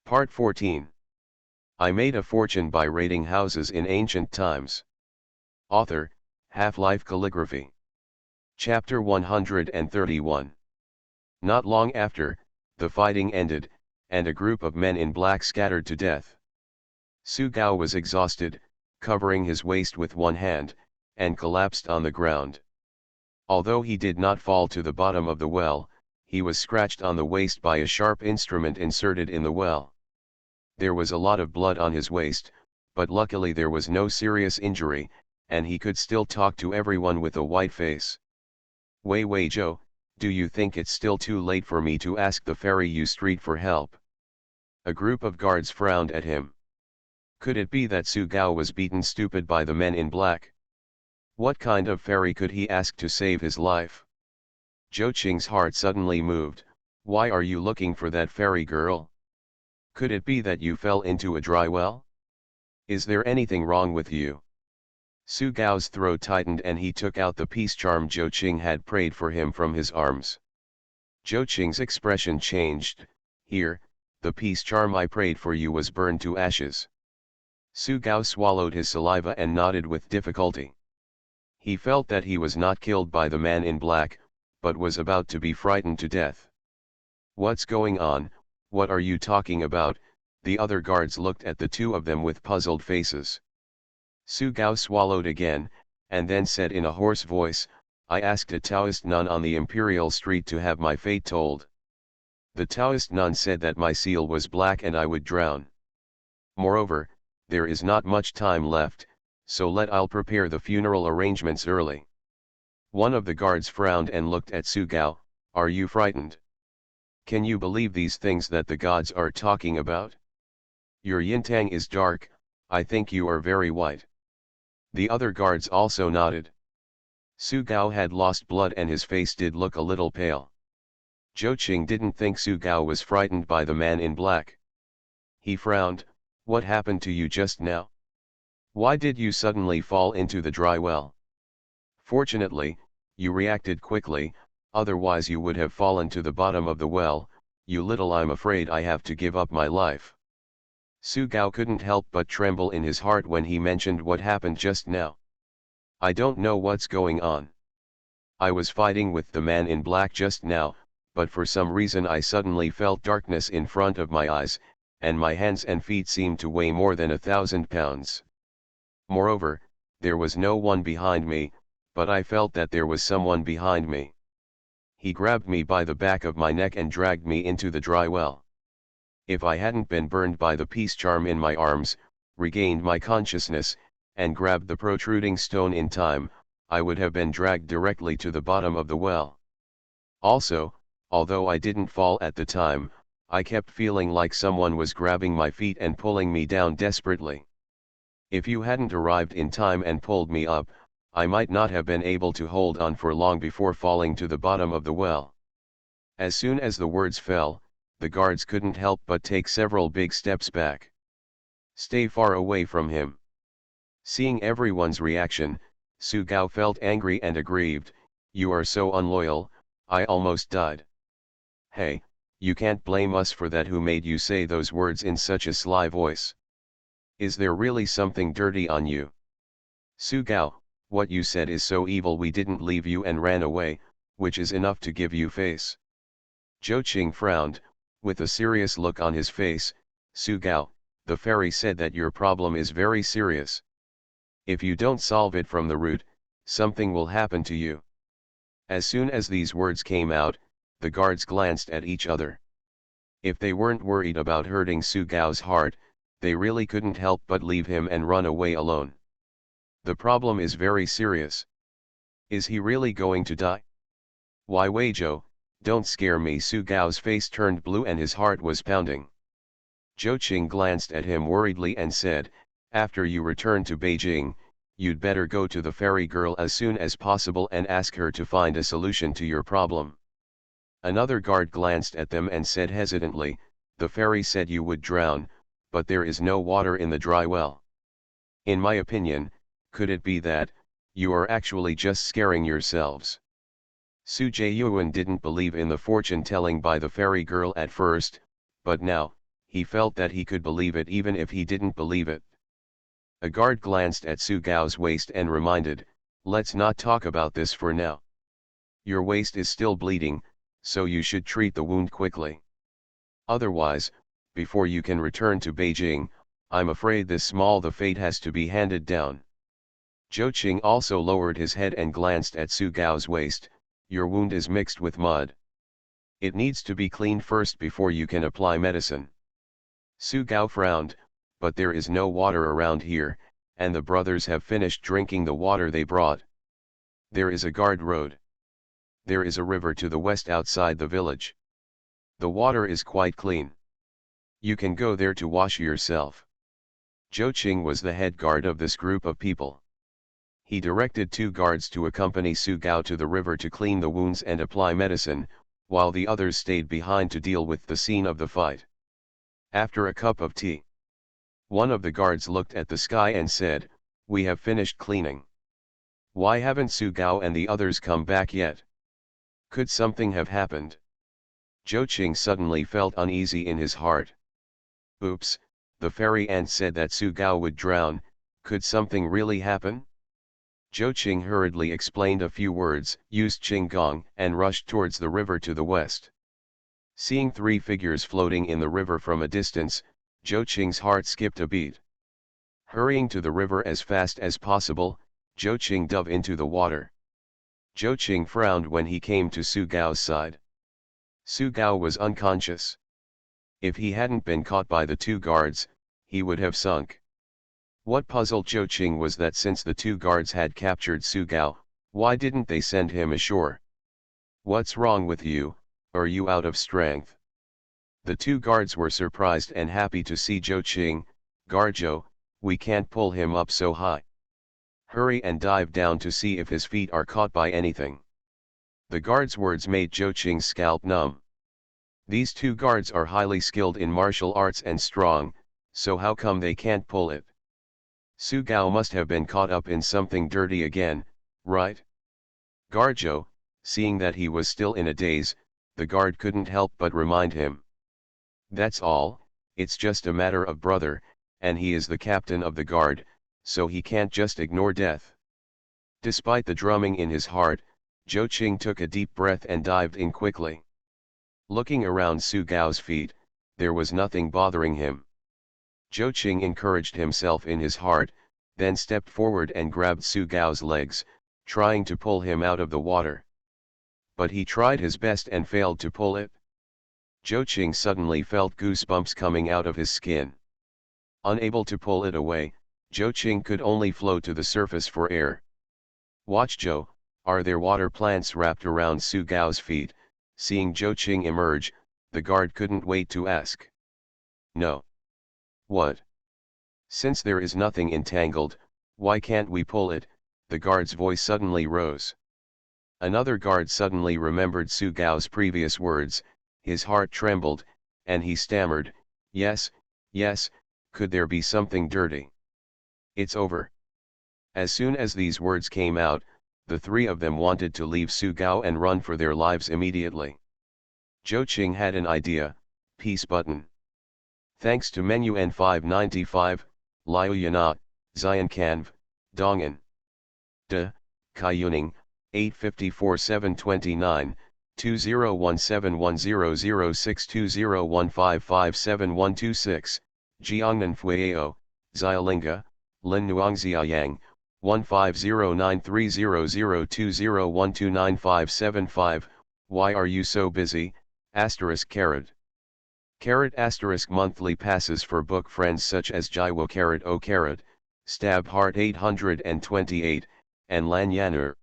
Part 14. I made a fortune by raiding houses in ancient times. Author, Half-Life Calligraphy. Chapter 131. Not long after, the fighting ended, and a group of men in black scattered to death. Sugao was exhausted, covering his waist with one hand, and collapsed on the ground. Although he did not fall to the bottom of the well, he was scratched on the waist by a sharp instrument inserted in the well. There was a lot of blood on his waist, but luckily there was no serious injury, and he could still talk to everyone with a white face. Wei Joe, do you think it's still too late for me to ask the ferry you street for help? A group of guards frowned at him. Could it be that Sugao was beaten stupid by the men in black? What kind of ferry could he ask to save his life? Zhou Qing's heart suddenly moved. Why are you looking for that ferry girl? Could it be that you fell into a dry well? Is there anything wrong with you? Sugao's throat tightened and he took out the peace charm Zhou Qing had prayed for him from his arms. Zhou Qing's expression changed. Here, the peace charm I prayed for you was burned to ashes. Sugao swallowed his saliva and nodded with difficulty. He felt that he was not killed by the man in black, but was about to be frightened to death. What's going on? What are you talking about? The other guards looked at the two of them with puzzled faces. Sugao swallowed again, and then said in a hoarse voice, I asked a Taoist nun on the imperial street to have my fate told. The Taoist nun said that my seal was black and I would drown. Moreover, there is not much time left, so I'll prepare the funeral arrangements early. One of the guards frowned and looked at Sugao. Are you frightened? Can you believe these things that the gods are talking about? Your yin-tang is dark, I think you are very white. The other guards also nodded. Sugao had lost blood and his face did look a little pale. Zhou Qing didn't think Sugao was frightened by the man in black. He frowned. What happened to you just now? Why did you suddenly fall into the dry well? Fortunately, you reacted quickly, otherwise you would have fallen to the bottom of the well. I'm afraid I have to give up my life. Sugao couldn't help but tremble in his heart when he mentioned what happened just now. I don't know what's going on. I was fighting with the man in black just now, but for some reason I suddenly felt darkness in front of my eyes, and my hands and feet seemed to weigh more than 1,000 pounds. Moreover, there was no one behind me, but I felt that there was someone behind me. He grabbed me by the back of my neck and dragged me into the dry well. If I hadn't been burned by the peace charm in my arms, regained my consciousness, and grabbed the protruding stone in time, I would have been dragged directly to the bottom of the well. Also, although I didn't fall at the time, I kept feeling like someone was grabbing my feet and pulling me down desperately. If you hadn't arrived in time and pulled me up, I might not have been able to hold on for long before falling to the bottom of the well. As soon as the words fell, the guards couldn't help but take several big steps back. Stay far away from him. Seeing everyone's reaction, Sugao felt angry and aggrieved. You are so unloyal, I almost died. Hey, you can't blame us for that. Who made you say those words in such a sly voice? Is there really something dirty on you? Sugao, what you said is so evil we didn't leave you and ran away, which is enough to give you face. Zhou Qing frowned, with a serious look on his face. Sugao, the fairy said that your problem is very serious. If you don't solve it from the root, something will happen to you. As soon as these words came out, the guards glanced at each other. If they weren't worried about hurting Sugao's heart, they really couldn't help but leave him and run away alone. The problem is very serious. Is he really going to die? Why Weizhou, don't scare me. Sugao's face turned blue and his heart was pounding. Zhou Qing glanced at him worriedly and said, after you return to Beijing, you'd better go to the fairy girl as soon as possible and ask her to find a solution to your problem. Another guard glanced at them and said hesitantly, the fairy said you would drown, but there is no water in the dry well. In my opinion, could it be that you are actually just scaring yourselves? Su Jiayuan didn't believe in the fortune-telling by the fairy girl at first, but now, he felt that he could believe it even if he didn't believe it. A guard glanced at Su Gao's waist and reminded, "Let's not talk about this for now. Your waist is still bleeding, so you should treat the wound quickly. Otherwise, before you can return to Beijing, I'm afraid this small the fate has to be handed down." Zhou Qing also lowered his head and glanced at Su Gao's waist. "Your wound is mixed with mud. It needs to be cleaned first before you can apply medicine." Su Gao frowned, "But there is no water around here, and the brothers have finished drinking the water they brought. There is a guard road. There is a river to the west outside the village. The water is quite clean. You can go there to wash yourself." Zhou Qing was the head guard of this group of people. He directed 2 guards to accompany Su Gao to the river to clean the wounds and apply medicine, while the others stayed behind to deal with the scene of the fight. After a cup of tea, one of the guards looked at the sky and said, "We have finished cleaning. Why haven't Su Gao and the others come back yet? Could something have happened?" Zhou Qing suddenly felt uneasy in his heart. "Oops, the fairy ant said that Su Gao would drown. Could something really happen?" Zhou Qing hurriedly explained a few words, used Qinggong, and rushed towards the river to the west. Seeing 3 figures floating in the river from a distance, Zhou Qing's heart skipped a beat. Hurrying to the river as fast as possible, Zhou Qing dove into the water. Zhou Qing frowned when he came to Su Gao's side. Su Gao was unconscious. If he hadn't been caught by the 2 guards, he would have sunk. What puzzled Zhou Qing was that since the 2 guards had captured Su Gao, why didn't they send him ashore? "What's wrong with you, are you out of strength?" The 2 guards were surprised and happy to see Zhou Qing. "Guard Zhou, we can't pull him up so high. Hurry and dive down to see if his feet are caught by anything." The guard's words made Zhou Qing's scalp numb. These 2 guards are highly skilled in martial arts and strong, so how come they can't pull it? Su Gao must have been caught up in something dirty again, right? Guard Zhou, seeing that he was still in a daze, the guard couldn't help but remind him. "That's all, it's just a matter of brother, and he is the captain of the guard, so he can't just ignore death." Despite the drumming in his heart, Zhou Qing took a deep breath and dived in quickly. Looking around Su Gao's feet, there was nothing bothering him. Zhou Qing encouraged himself in his heart, then stepped forward and grabbed Su Gao's legs, trying to pull him out of the water. But he tried his best and failed to pull it. Zhou Qing suddenly felt goosebumps coming out of his skin. Unable to pull it away, Zhou Qing could only float to the surface for air. "Watch Zhou, are there water plants wrapped around Su Gao's feet?" Seeing Zhou Qing emerge, the guard couldn't wait to ask. "No." "What? Since there is nothing entangled, why can't we pull it?" The guard's voice suddenly rose. Another guard suddenly remembered Su Gao's previous words. His heart trembled, and he stammered, yes, could there be something dirty? It's over." As soon as these words came out, the 3 of them wanted to leave Su Gao and run for their lives immediately. Zhou Qing had an idea. Peace button. Thanks to menu N595, Liu Yana, Xian Canv, Dongan. De, Kaiyuning, 854 729, 201710062015571226, Jiangnan Fueo, Xialinga, Lin Nuangxiayang, 1509300201295575. Why are you so busy? Carat. Monthly passes for book friends such as Jaiwo Carat, Stab Heart 828, and Lan Yanur.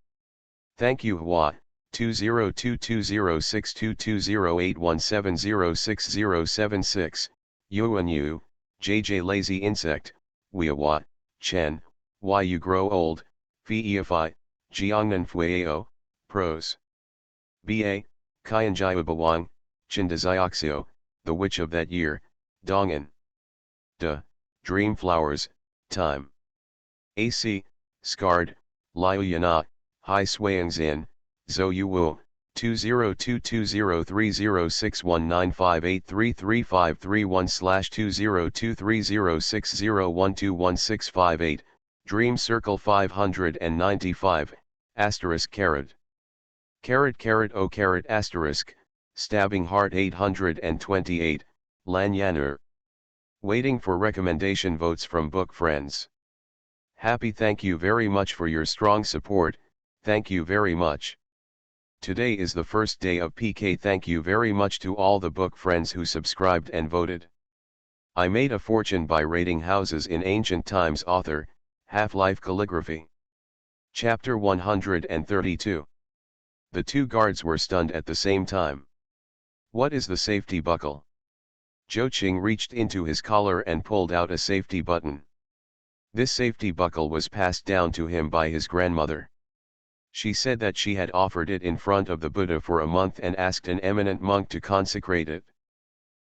Thank you Hua, 202206220817060076, Yuan Yu, JJ Lazy Insect, Weiwa, Chen, Why You Grow Old, Feifi, Jiangnan Fueo, Pros. BA, Qianjiu Bawang, Chindaziaxio, The Witch of That Year, Dongan. De, Dream Flowers, Time. AC, Scarred, Liu Yana, Hai Swayangzin, Zhou Yuwu, 2023061958335531/202306012165 Dream Circle 595, asterisk carat. Carat asterisk, stabbing heart 828, Lanyaner. Waiting for recommendation votes from book friends. Happy, thank you very much for your strong support, thank you very much. Today is the first day of PK. Thank you very much to all the book friends who subscribed and voted. I made a fortune by raiding houses in ancient times. Author, Half-Life Calligraphy. Chapter 132. The two guards were stunned at the same time. What is the safety buckle? Zhou Qing reached into his collar and pulled out a safety button. This safety buckle was passed down to him by his grandmother. She said that she had offered it in front of the Buddha for a month and asked an eminent monk to consecrate it.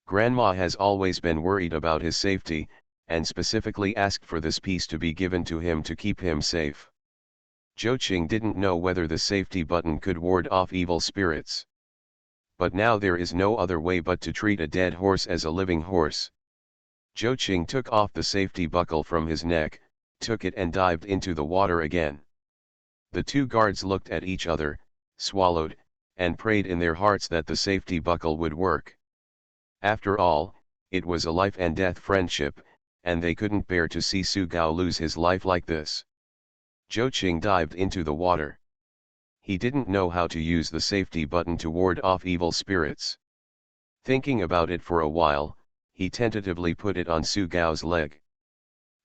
Grandma has always been worried about his safety, and specifically asked for this piece to be given to him to keep him safe. Zhou Qing didn't know whether the safety button could ward off evil spirits. But now there is no other way but to treat a dead horse as a living horse. Zhou Qing took off the safety buckle from his neck, took it and dived into the water again. The two guards looked at each other, swallowed, and prayed in their hearts that the safety buckle would work. After all, it was a life and death friendship, and they couldn't bear to see Su Gao lose his life like this. Zhou Qing dived into the water. He didn't know how to use the safety button to ward off evil spirits. Thinking about it for a while, he tentatively put it on Su Gao's leg.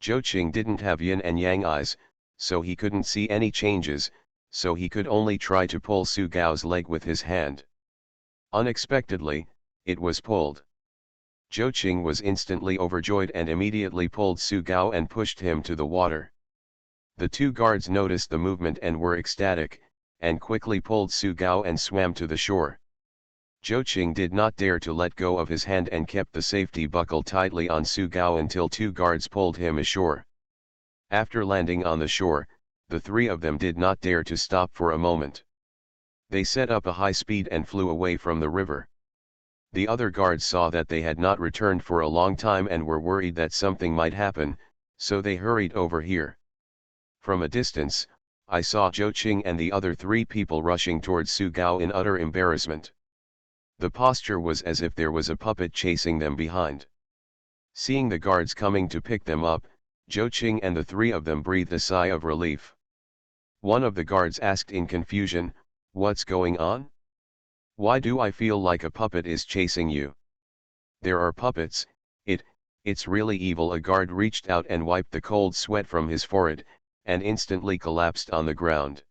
Zhou Qing didn't have yin and yang eyes, so he couldn't see any changes, so he could only try to pull Su Gao's leg with his hand. Unexpectedly, it was pulled. Zhou Qing was instantly overjoyed and immediately pulled Su Gao and pushed him to the water. The two guards noticed the movement and were ecstatic, and quickly pulled Su Gao and swam to the shore. Zhou Qing did not dare to let go of his hand and kept the safety buckle tightly on Su Gao until two guards pulled him ashore. After landing on the shore, the three of them did not dare to stop for a moment. They set up a high speed and flew away from the river. The other guards saw that they had not returned for a long time and were worried that something might happen, so they hurried over here. From a distance, I saw Zhou Qing and the other three people rushing towards Su Gao in utter embarrassment. The posture was as if there was a puppet chasing them behind. Seeing the guards coming to pick them up, Zhou Qing and the three of them breathed a sigh of relief. One of the guards asked in confusion, "What's going on? Why do I feel like a puppet is chasing you?" "There are puppets, it's really evil." A guard reached out and wiped the cold sweat from his forehead, and instantly collapsed on the ground.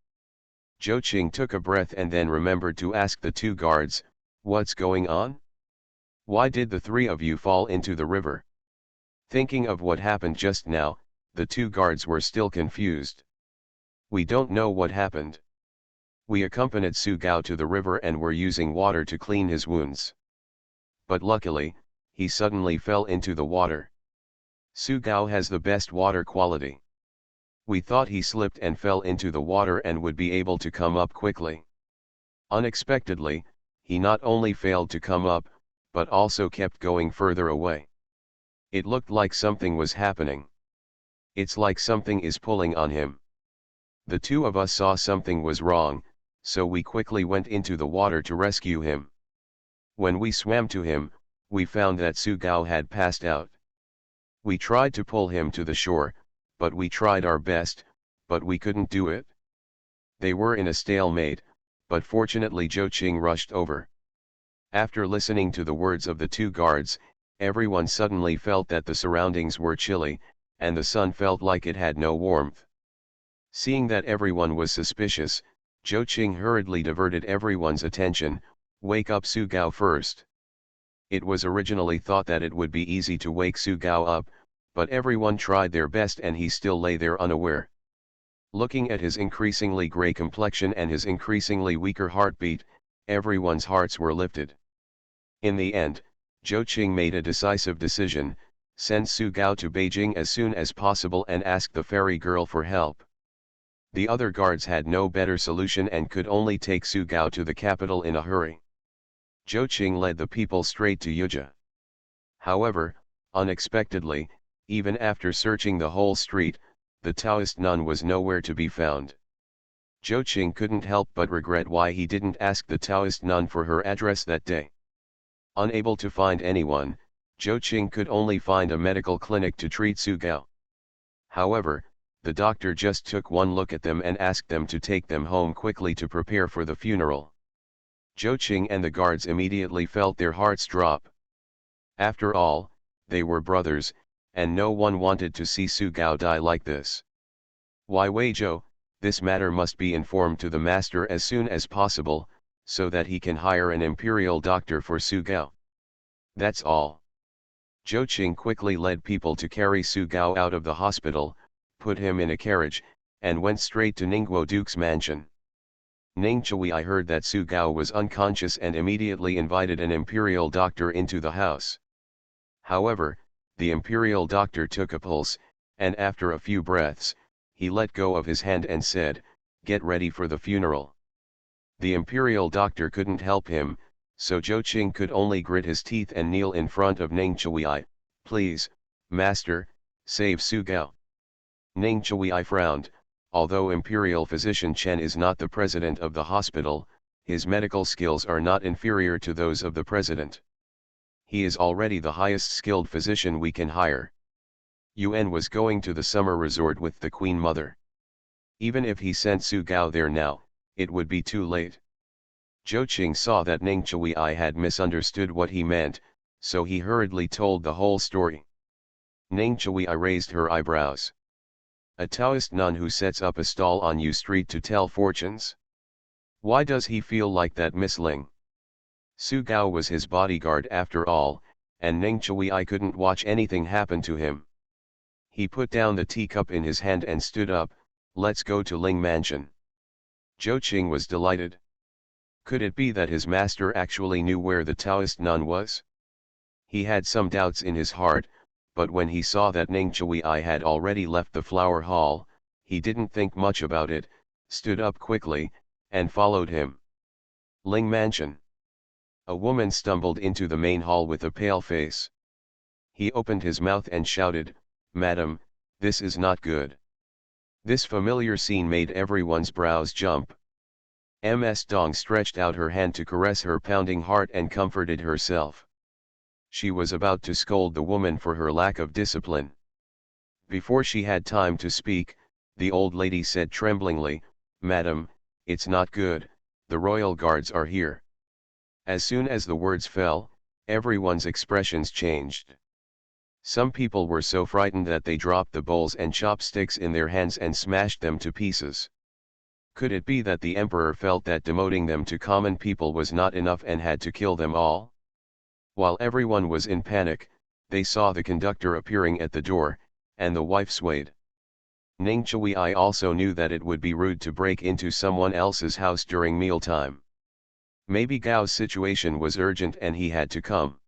Zhou Qing took a breath and then remembered to ask the two guards, "What's going on? Why did the three of you fall into the river?" Thinking of what happened just now, the two guards were still confused. "We don't know what happened. We accompanied Su Gao to the river and were using water to clean his wounds. But luckily, he suddenly fell into the water. Su Gao has the best water quality. We thought he slipped and fell into the water and would be able to come up quickly. Unexpectedly, he not only failed to come up, but also kept going further away. It looked like something was happening. It's like something is pulling on him. The two of us saw something was wrong, so we quickly went into the water to rescue him. When we swam to him, we found that Su Gao had passed out. We tried to pull him to the shore, but we tried our best, but we couldn't do it." They were in a stalemate, but fortunately Zhou Qing rushed over. After listening to the words of the two guards, everyone suddenly felt that the surroundings were chilly, and the sun felt like it had no warmth. Seeing that everyone was suspicious, Zhou Qing hurriedly diverted everyone's attention, "Wake up Su Gao first." It was originally thought that it would be easy to wake Su Gao up, but everyone tried their best and he still lay there unaware. Looking at his increasingly gray complexion and his increasingly weaker heartbeat, everyone's hearts were lifted. In the end, Zhou Qing made a decisive decision: send Su Gao to Beijing as soon as possible and ask the fairy girl for help. The other guards had no better solution and could only take Su Gao to the capital in a hurry. Zhou Qing led the people straight to Yuzha. However, unexpectedly, even after searching the whole street, the Taoist nun was nowhere to be found. Zhou Qing couldn't help but regret why he didn't ask the Taoist nun for her address that day. Unable to find anyone, Zhou Qing could only find a medical clinic to treat Su Gao. However, the doctor just took one look at them and asked them to take them home quickly to prepare for the funeral. Zhou Qing and the guards immediately felt their hearts drop. After all, they were brothers, and no one wanted to see Su Gao die like this. Wei Weizhou, this matter must be informed to the master as soon as possible, so that he can hire an imperial doctor for Su Gao. That's all. Zhou Qing quickly led people to carry Su Gao out of the hospital, put him in a carriage, and went straight to Ningguo Duke's mansion. Ning Chui heard that Su Gao was unconscious and immediately invited an imperial doctor into the house. However, the imperial doctor took a pulse, and after a few breaths, he let go of his hand and said, "Get ready for the funeral." The imperial doctor couldn't help him, so Zhou Qing could only grit his teeth and kneel in front of Ning Chui. "Please, master, save Su Gao." Ning Chui frowned. Although Imperial Physician Chen is not the president of the hospital, his medical skills are not inferior to those of the president. He is already the highest skilled physician we can hire. Yuan was going to the summer resort with the Queen Mother. Even if he sent Su Gao there now, it would be too late. Zhou Qing saw that Ning Chui had misunderstood what he meant, so he hurriedly told the whole story. Ning Chui raised her eyebrows. A Taoist nun who sets up a stall on U Street to tell fortunes? Why does he feel like that, Miss Ling? Su Gao was his bodyguard after all, and Ning Chui couldn't watch anything happen to him. He put down the teacup in his hand and stood up. "Let's go to Ling Mansion." Zhou Qing was delighted. Could it be that his master actually knew where the Taoist nun was? He had some doubts in his heart, but when he saw that Ning Chui had already left the flower hall, he didn't think much about it, stood up quickly, and followed him. Ling Mansion. A woman stumbled into the main hall with a pale face. He opened his mouth and shouted, "Madam, this is not good." This familiar scene made everyone's brows jump. Ms. Dong stretched out her hand to caress her pounding heart and comforted herself. She was about to scold the woman for her lack of discipline. Before she had time to speak, the old lady said tremblingly, "Madam, it's not good, the royal guards are here." As soon as the words fell, everyone's expressions changed. Some people were so frightened that they dropped the bowls and chopsticks in their hands and smashed them to pieces. Could it be that the emperor felt that demoting them to common people was not enough and had to kill them all? While everyone was in panic, they saw the conductor appearing at the door, and the wife swayed. Ning Chui also knew that it would be rude to break into someone else's house during mealtime. Maybe Gao's situation was urgent and he had to come.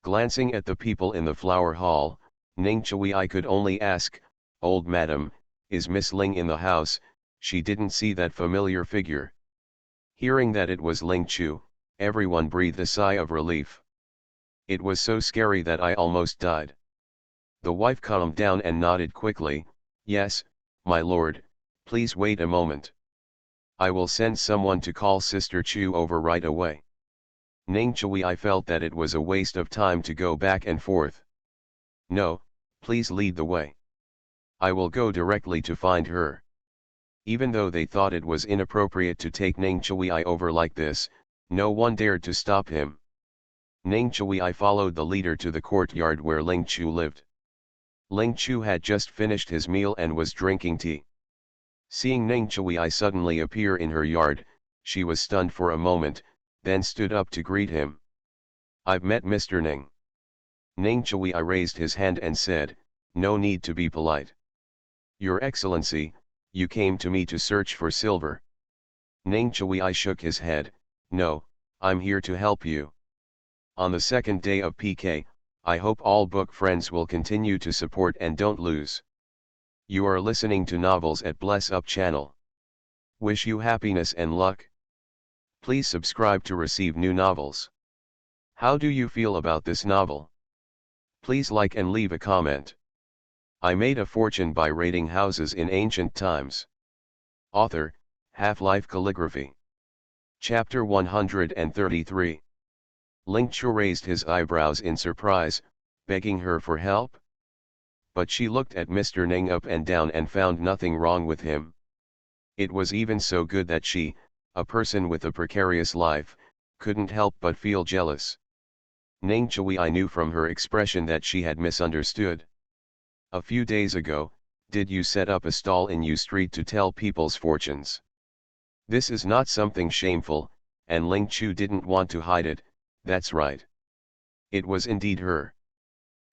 Glancing at the people in the flower hall, Ning Chui could only ask, "Old madam, is Miss Ling in the house?" She didn't see that familiar figure. Hearing that it was Ling Chu, everyone breathed a sigh of relief. "It was so scary that I almost died." The wife calmed down and nodded quickly, "Yes, my lord, please wait a moment. I will send someone to call Sister Chu over right away." Ning Chui felt that it was a waste of time to go back and forth. "No, please lead the way. I will go directly to find her." Even though they thought it was inappropriate to take Ning Chui over like this, no one dared to stop him. Ning Chui followed the leader to the courtyard where Ling Chu lived. Ling Chu had just finished his meal and was drinking tea. Seeing Ning Chui suddenly appear in her yard, she was stunned for a moment, then stood up to greet him. "I've met Mr. Ning." Ning Chui raised his hand and said, "No need to be polite. Your Excellency, you came to me to search for silver." Ning Chui shook his head, "No, I'm here to help you. On the second day of PK, I hope all book friends will continue to support and don't lose." You are listening to Novels at Bless Up channel. Wish you happiness and luck. Please subscribe to receive new novels. How do you feel about this novel? Please like and leave a comment. I made a fortune by raiding houses in ancient times. Author, Half-Life Calligraphy. Chapter 133. Ling Chu raised his eyebrows in surprise, begging her for help. But she looked at Mr. Ning up and down and found nothing wrong with him. It was even so good that she, a person with a precarious life, couldn't help but feel jealous. Ning Chui knew from her expression that she had misunderstood. A few days ago, did you set up a stall in U Street to tell people's fortunes? This is not something shameful, and Ling Chu didn't want to hide it. That's right. It was indeed her.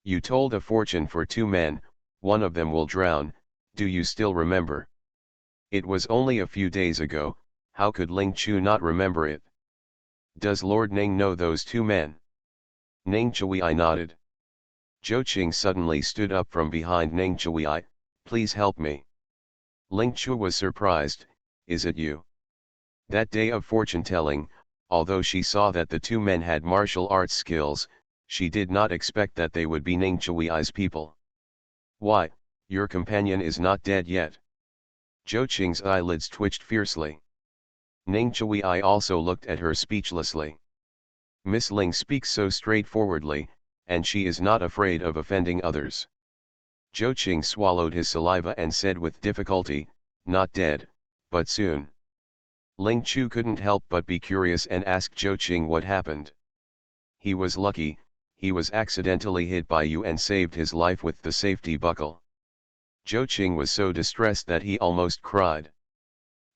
You told a fortune for 2 men, one of them will drown, do you still remember? It was only a few days ago, how could Ling Chu not remember it? Does Lord Ning know those 2 men? Ning Chui nodded. Zhou Qing suddenly stood up from behind Ning Chui, please help me. Ling Chu was surprised, is it you? That day of fortune-telling, although she saw that the 2 men had martial arts skills, she did not expect that they would be Ning Chui's people. Why, your companion is not dead yet. Zhou Qing's eyelids twitched fiercely. Ning Chui also looked at her speechlessly. Miss Ling speaks so straightforwardly, and she is not afraid of offending others. Zhou Qing swallowed his saliva and said with difficulty, not dead, but soon. Ling Chu couldn't help but be curious and asked Zhou Qing what happened. He was lucky, he was accidentally hit by you and saved his life with the safety buckle. Zhou Qing was so distressed that he almost cried.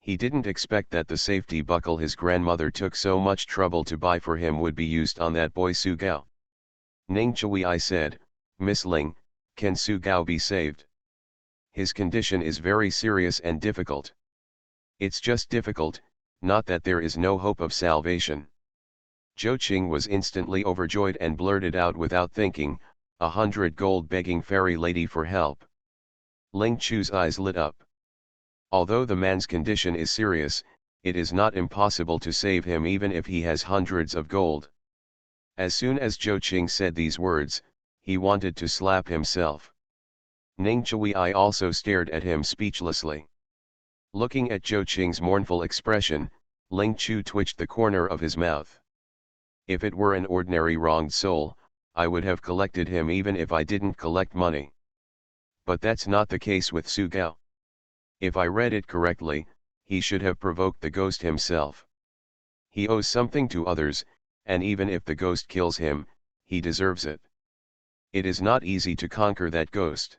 He didn't expect that the safety buckle his grandmother took so much trouble to buy for him would be used on that boy Su Gao. Ning Chui said, Miss Ling, can Su Gao be saved? His condition is very serious and difficult. It's just difficult, not that there is no hope of salvation. Zhou Qing was instantly overjoyed and blurted out without thinking, 100 gold begging fairy lady for help. Ling Chu's eyes lit up. Although the man's condition is serious, it is not impossible to save him even if he has hundreds of gold. As soon as Zhou Qing said these words, he wanted to slap himself. Ning Chui also stared at him speechlessly. Looking at Zhou Qing's mournful expression, Ling Chu twitched the corner of his mouth. If it were an ordinary wronged soul, I would have collected him even if I didn't collect money. But that's not the case with Su Gao. If I read it correctly, he should have provoked the ghost himself. He owes something to others, and even if the ghost kills him, he deserves it. It is not easy to conquer that ghost.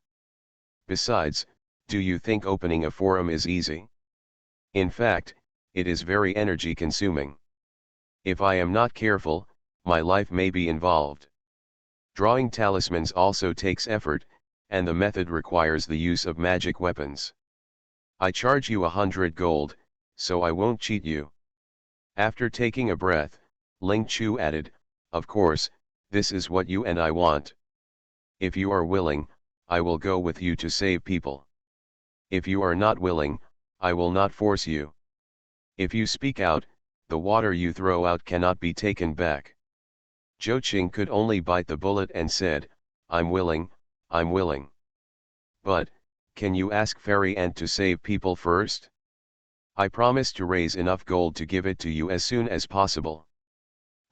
Besides, do you think opening a forum is easy? In fact, it is very energy-consuming. If I am not careful, my life may be involved. Drawing talismans also takes effort, and the method requires the use of magic weapons. I charge you 100 gold, so I won't cheat you. After taking a breath, Ling Chu added, of course, this is what you and I want. If you are willing, I will go with you to save people. If you are not willing, I will not force you. If you speak out, the water you throw out cannot be taken back. Zhou Qing could only bite the bullet and said, I'm willing, I'm willing. But, can you ask Fairy Ant to save people first? I promise to raise enough gold to give it to you as soon as possible.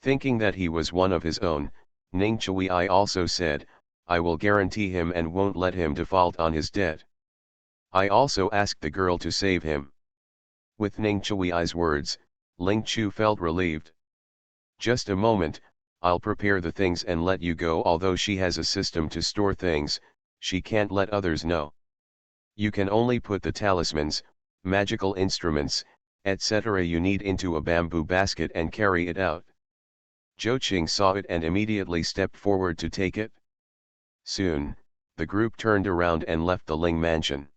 Thinking that he was one of his own, Ning Chui also said, I will guarantee him and won't let him default on his debt. I also asked the girl to save him. With Ning Chui's words, Ling Chu felt relieved. Just a moment, I'll prepare the things and let you go. Although she has a system to store things, she can't let others know. You can only put the talismans, magical instruments, etc. you need into a bamboo basket and carry it out. Zhou Qing saw it and immediately stepped forward to take it. Soon, the group turned around and left the Ling mansion.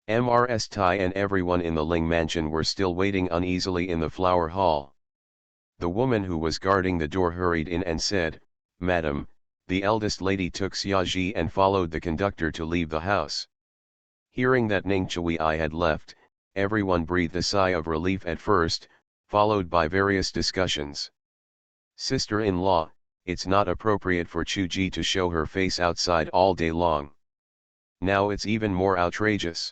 Mrs. Tai and everyone in the Ling mansion were still waiting uneasily in the flower hall. The woman who was guarding the door hurried in and said, Madam, the eldest lady took Xiaji and followed the conductor to leave the house. Hearing that Ning Chui had left, everyone breathed a sigh of relief at first, followed by various discussions. Sister-in-law, it's not appropriate for Chu-ji to show her face outside all day long. Now it's even more outrageous.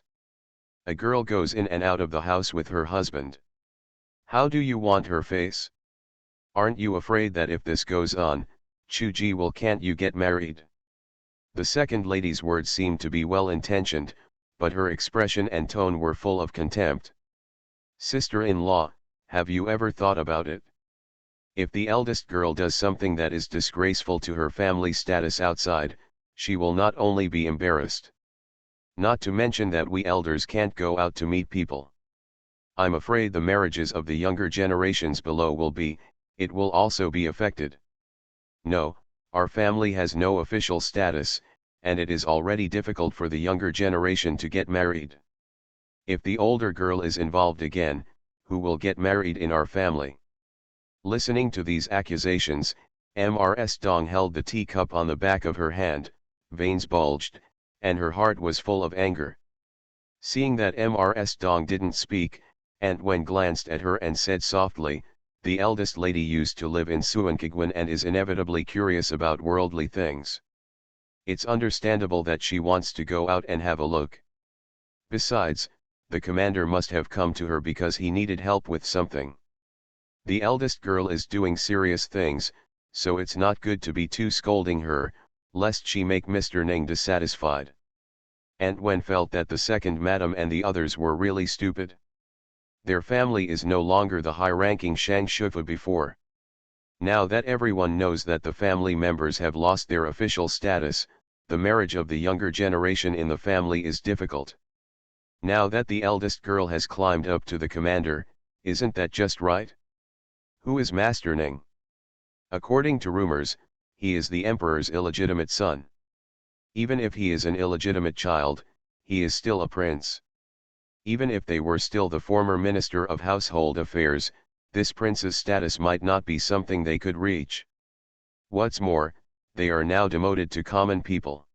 A girl goes in and out of the house with her husband. How do you want her face? Aren't you afraid that if this goes on, Chu-ji will can't you get married? The second lady's words seemed to be well-intentioned, but her expression and tone were full of contempt. Sister-in-law, have you ever thought about it? If the eldest girl does something that is disgraceful to her family status outside, she will not only be embarrassed. Not to mention that we elders can't go out to meet people. I'm afraid the marriages of the younger generations below it will also be affected. No, our family has no official status, and it is already difficult for the younger generation to get married. If the older girl is involved again, who will get married in our family? Listening to these accusations, Mrs. Dong held the teacup on the back of her hand, veins bulged, and her heart was full of anger. Seeing that Mrs. Dong didn't speak, Aunt Wen glanced at her and said softly, "The eldest lady used to live in Suankigwan and is inevitably curious about worldly things. It's understandable that she wants to go out and have a look. Besides, the commander must have come to her because he needed help with something. The eldest girl is doing serious things, so it's not good to be too scolding her, lest she make Mr. Ning dissatisfied." Aunt Wen felt that the second madam and the others were really stupid. Their family is no longer the high-ranking Shang Shufa before. Now that everyone knows that the family members have lost their official status, the marriage of the younger generation in the family is difficult. Now that the eldest girl has climbed up to the commander, isn't that just right? Who is Master Ning? According to rumors, he is the emperor's illegitimate son. Even if he is an illegitimate child, he is still a prince. Even if they were still the former Minister of Household Affairs, this prince's status might not be something they could reach. What's more, they are now demoted to common people.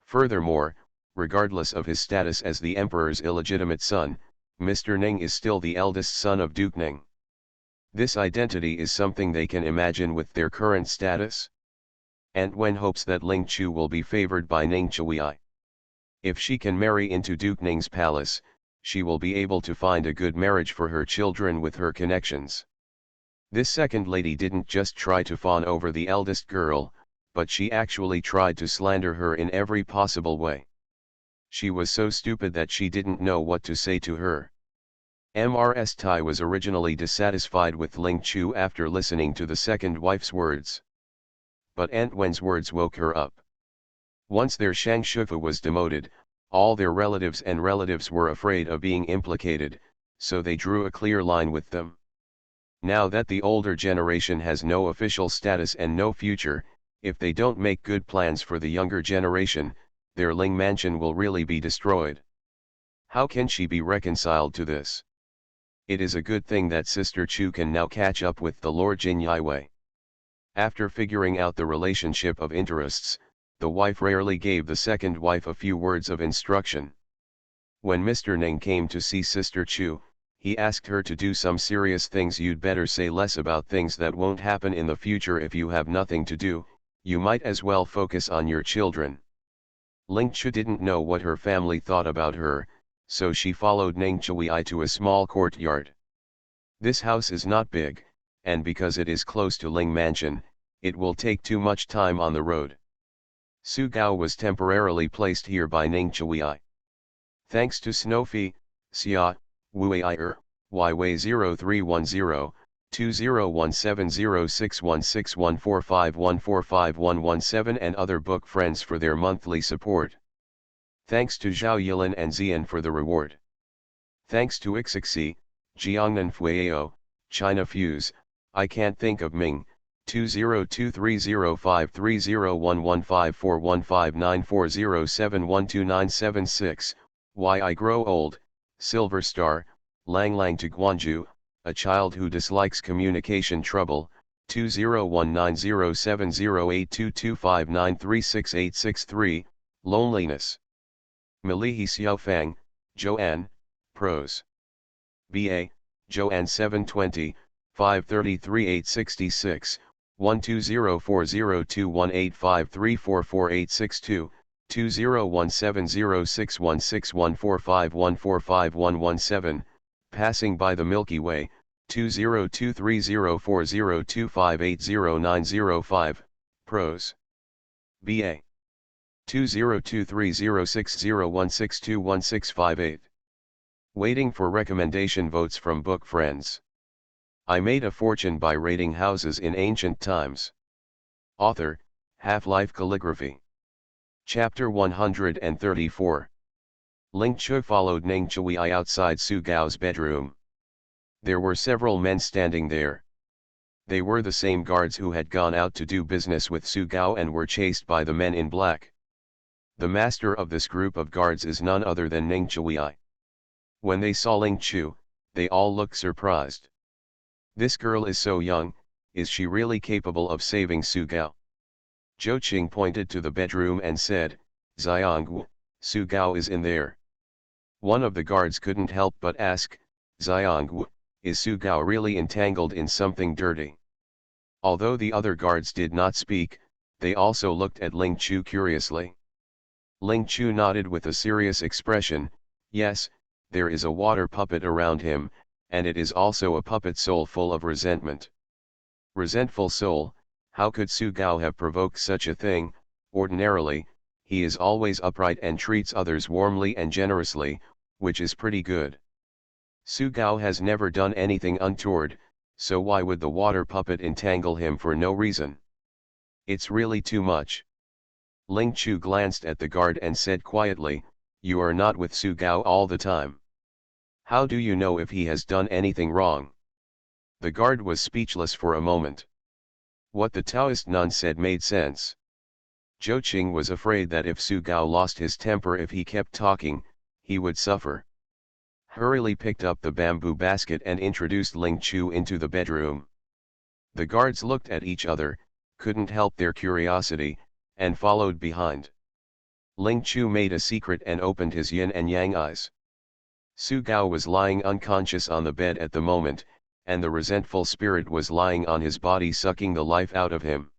Furthermore, regardless of his status as the emperor's illegitimate son, Mr. Ning is still the eldest son of Duke Ning. This identity is something they can imagine with their current status. Aunt Wen hopes that Ling Chu will be favored by Ning Chui. If she can marry into Duke Ning's palace, she will be able to find a good marriage for her children with her connections. This second lady didn't just try to fawn over the eldest girl, but she actually tried to slander her in every possible way. She was so stupid that she didn't know what to say to her. Mrs. Tai was originally dissatisfied with Ling Chu after listening to the second wife's words. But Aunt Wen's words woke her up. Once their Shang Shufa was demoted, all their relatives were afraid of being implicated, so they drew a clear line with them. Now that the older generation has no official status and no future, if they don't make good plans for the younger generation, their Ling mansion will really be destroyed. How can she be reconciled to this? It is a good thing that Sister Chu can now catch up with the Lord Jin Yiwei. After figuring out the relationship of interests, the wife rarely gave the second wife a few words of instruction. When Mr. Ning came to see Sister Chu, he asked her to do some serious things. You'd better say less about things that won't happen in the future. If you have nothing to do, you might as well focus on your children. Ling Chu didn't know what her family thought about her, so she followed Ning Chui to a small courtyard. This house is not big, and because it is close to Ling Mansion, it will take too much time on the road. Su Gao was temporarily placed here by Ning Chui. Thanks to Snowfi, Xia, Wuier,Ywei 0310, 20170616145145145117 and other book friends for their monthly support. Thanks to Zhao Yilin and Zian for the reward. Thanks to Ixixi, Jiangnan Fueo, China Fuse, I Can't Think of Ming, 202305301154159407129776, Why I Grow Old, Silver Star, Lang Lang to Guanju, A Child Who Dislikes Communication Trouble, 201907082259368663, Loneliness. Malihi Xiaofang, Joanne, Prose. B.A., Joanne 720, 533 866, 120402185344862, 20170616145145145117, Passing by the Milky Way, 20230402580905, Prose. B.A. 20230601621658. Waiting for recommendation votes from book friends. I made a fortune by raiding houses in ancient times. Author, Half-Life Calligraphy. Chapter 134. Ling Chu followed Ning Chui outside Su Gao's bedroom. There were several men standing there. They were the same guards who had gone out to do business with Su Gao and were chased by the men in black. The master of this group of guards is none other than Ning Chui. When they saw Ling Chu, they all looked surprised. This girl is so young, is she really capable of saving Su Gao? Zhou Qing pointed to the bedroom and said, Xiangwu, Su Gao is in there. One of the guards couldn't help but ask, Xiangwu, is Su Gao really entangled in something dirty? Although the other guards did not speak, they also looked at Ling Chu curiously. Ling Chu nodded with a serious expression, yes, there is a water puppet around him, and it is also a puppet soul full of resentment. Resentful soul, how could Su Gao have provoked such a thing? Ordinarily, he is always upright and treats others warmly and generously, which is pretty good. Su Gao has never done anything untoward, so why would the water puppet entangle him for no reason? It's really too much. Ling Chu glanced at the guard and said quietly, you are not with Su Gao all the time. How do you know if he has done anything wrong? The guard was speechless for a moment. What the Taoist nun said made sense. Zhou Qing was afraid that if Su Gao lost his temper if he kept talking, he would suffer. Hurriedly picked up the bamboo basket and introduced Ling Chu into the bedroom. The guards looked at each other, couldn't help their curiosity, and followed behind. Ling Chu made a secret and opened his yin and yang eyes. Su Gao was lying unconscious on the bed at the moment, and the resentful spirit was lying on his body sucking the life out of him.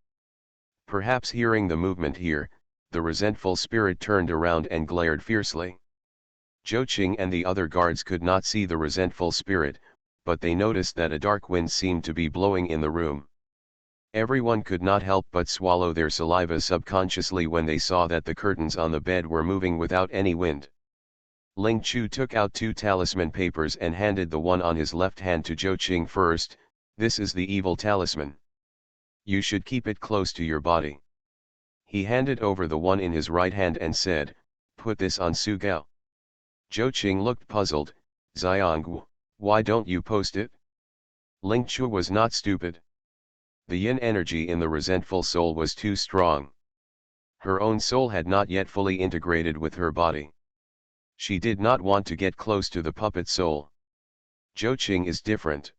Perhaps hearing the movement here, the resentful spirit turned around and glared fiercely. Zhou Qing and the other guards could not see the resentful spirit, but they noticed that a dark wind seemed to be blowing in the room. Everyone could not help but swallow their saliva subconsciously when they saw that the curtains on the bed were moving without any wind. Ling Chu took out 2 talisman papers and handed the one on his left hand to Zhou Qing first. This is the evil talisman. You should keep it close to your body. He handed over the one in his right hand and said, put this on Su Gao. Zhou Qing looked puzzled, Xiangwu, why don't you post it? Ling Chu was not stupid. The yin energy in the resentful soul was too strong. Her own soul had not yet fully integrated with her body. She did not want to get close to the puppet soul. Zhou Qing is different.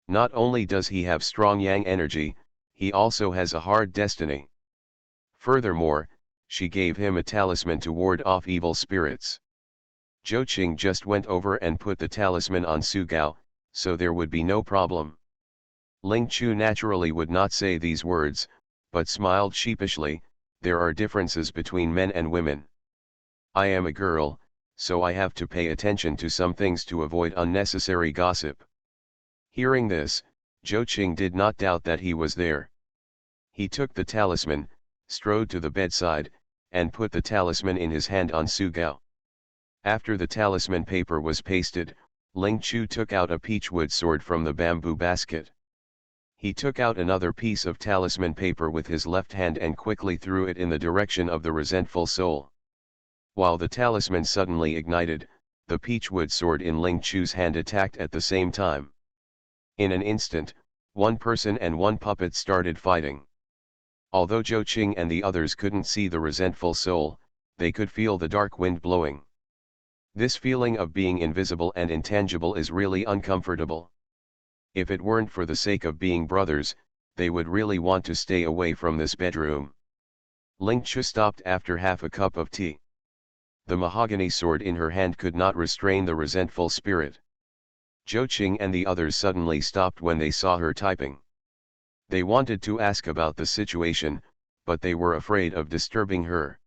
Not only does he have strong yang energy, he also has a hard destiny. Furthermore, she gave him a talisman to ward off evil spirits. Zhou Qing just went over and put the talisman on Su Gao, so there would be no problem. Ling Chu naturally would not say these words, but smiled sheepishly. There are differences between men and women. I am a girl, so I have to pay attention to some things to avoid unnecessary gossip. Hearing this, Zhou Qing did not doubt that he was there. He took the talisman, strode to the bedside, and put the talisman in his hand on Su Gao. After the talisman paper was pasted, Ling Chu took out a peachwood sword from the bamboo basket. He took out another piece of talisman paper with his left hand and quickly threw it in the direction of the resentful soul. While the talisman suddenly ignited, the peachwood sword in Ling Chu's hand attacked at the same time. In an instant, one person and one puppet started fighting. Although Zhou Qing and the others couldn't see the resentful soul, they could feel the dark wind blowing. This feeling of being invisible and intangible is really uncomfortable. If it weren't for the sake of being brothers, they would really want to stay away from this bedroom. Ling Chu stopped after half a cup of tea. The mahogany sword in her hand could not restrain the resentful spirit. Zhou Qing and the others suddenly stopped when they saw her typing. They wanted to ask about the situation, but they were afraid of disturbing her.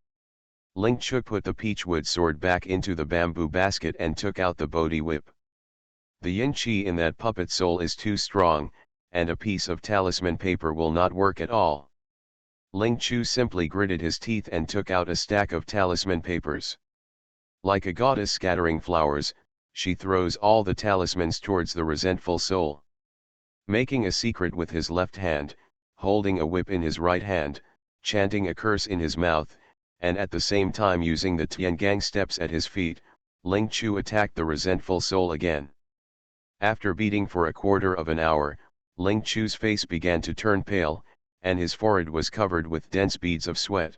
Ling Chu put the peachwood sword back into the bamboo basket and took out the Bodhi whip. The yin qi in that puppet soul is too strong, and a piece of talisman paper will not work at all. Ling Chu simply gritted his teeth and took out a stack of talisman papers. Like a goddess scattering flowers, she throws all the talismans towards the resentful soul. Making a secret with his left hand, holding a whip in his right hand, chanting a curse in his mouth, and at the same time using the Tiangang steps at his feet, Ling Chu attacked the resentful soul again. After beating for a quarter of an hour, Ling Chu's face began to turn pale, and his forehead was covered with dense beads of sweat.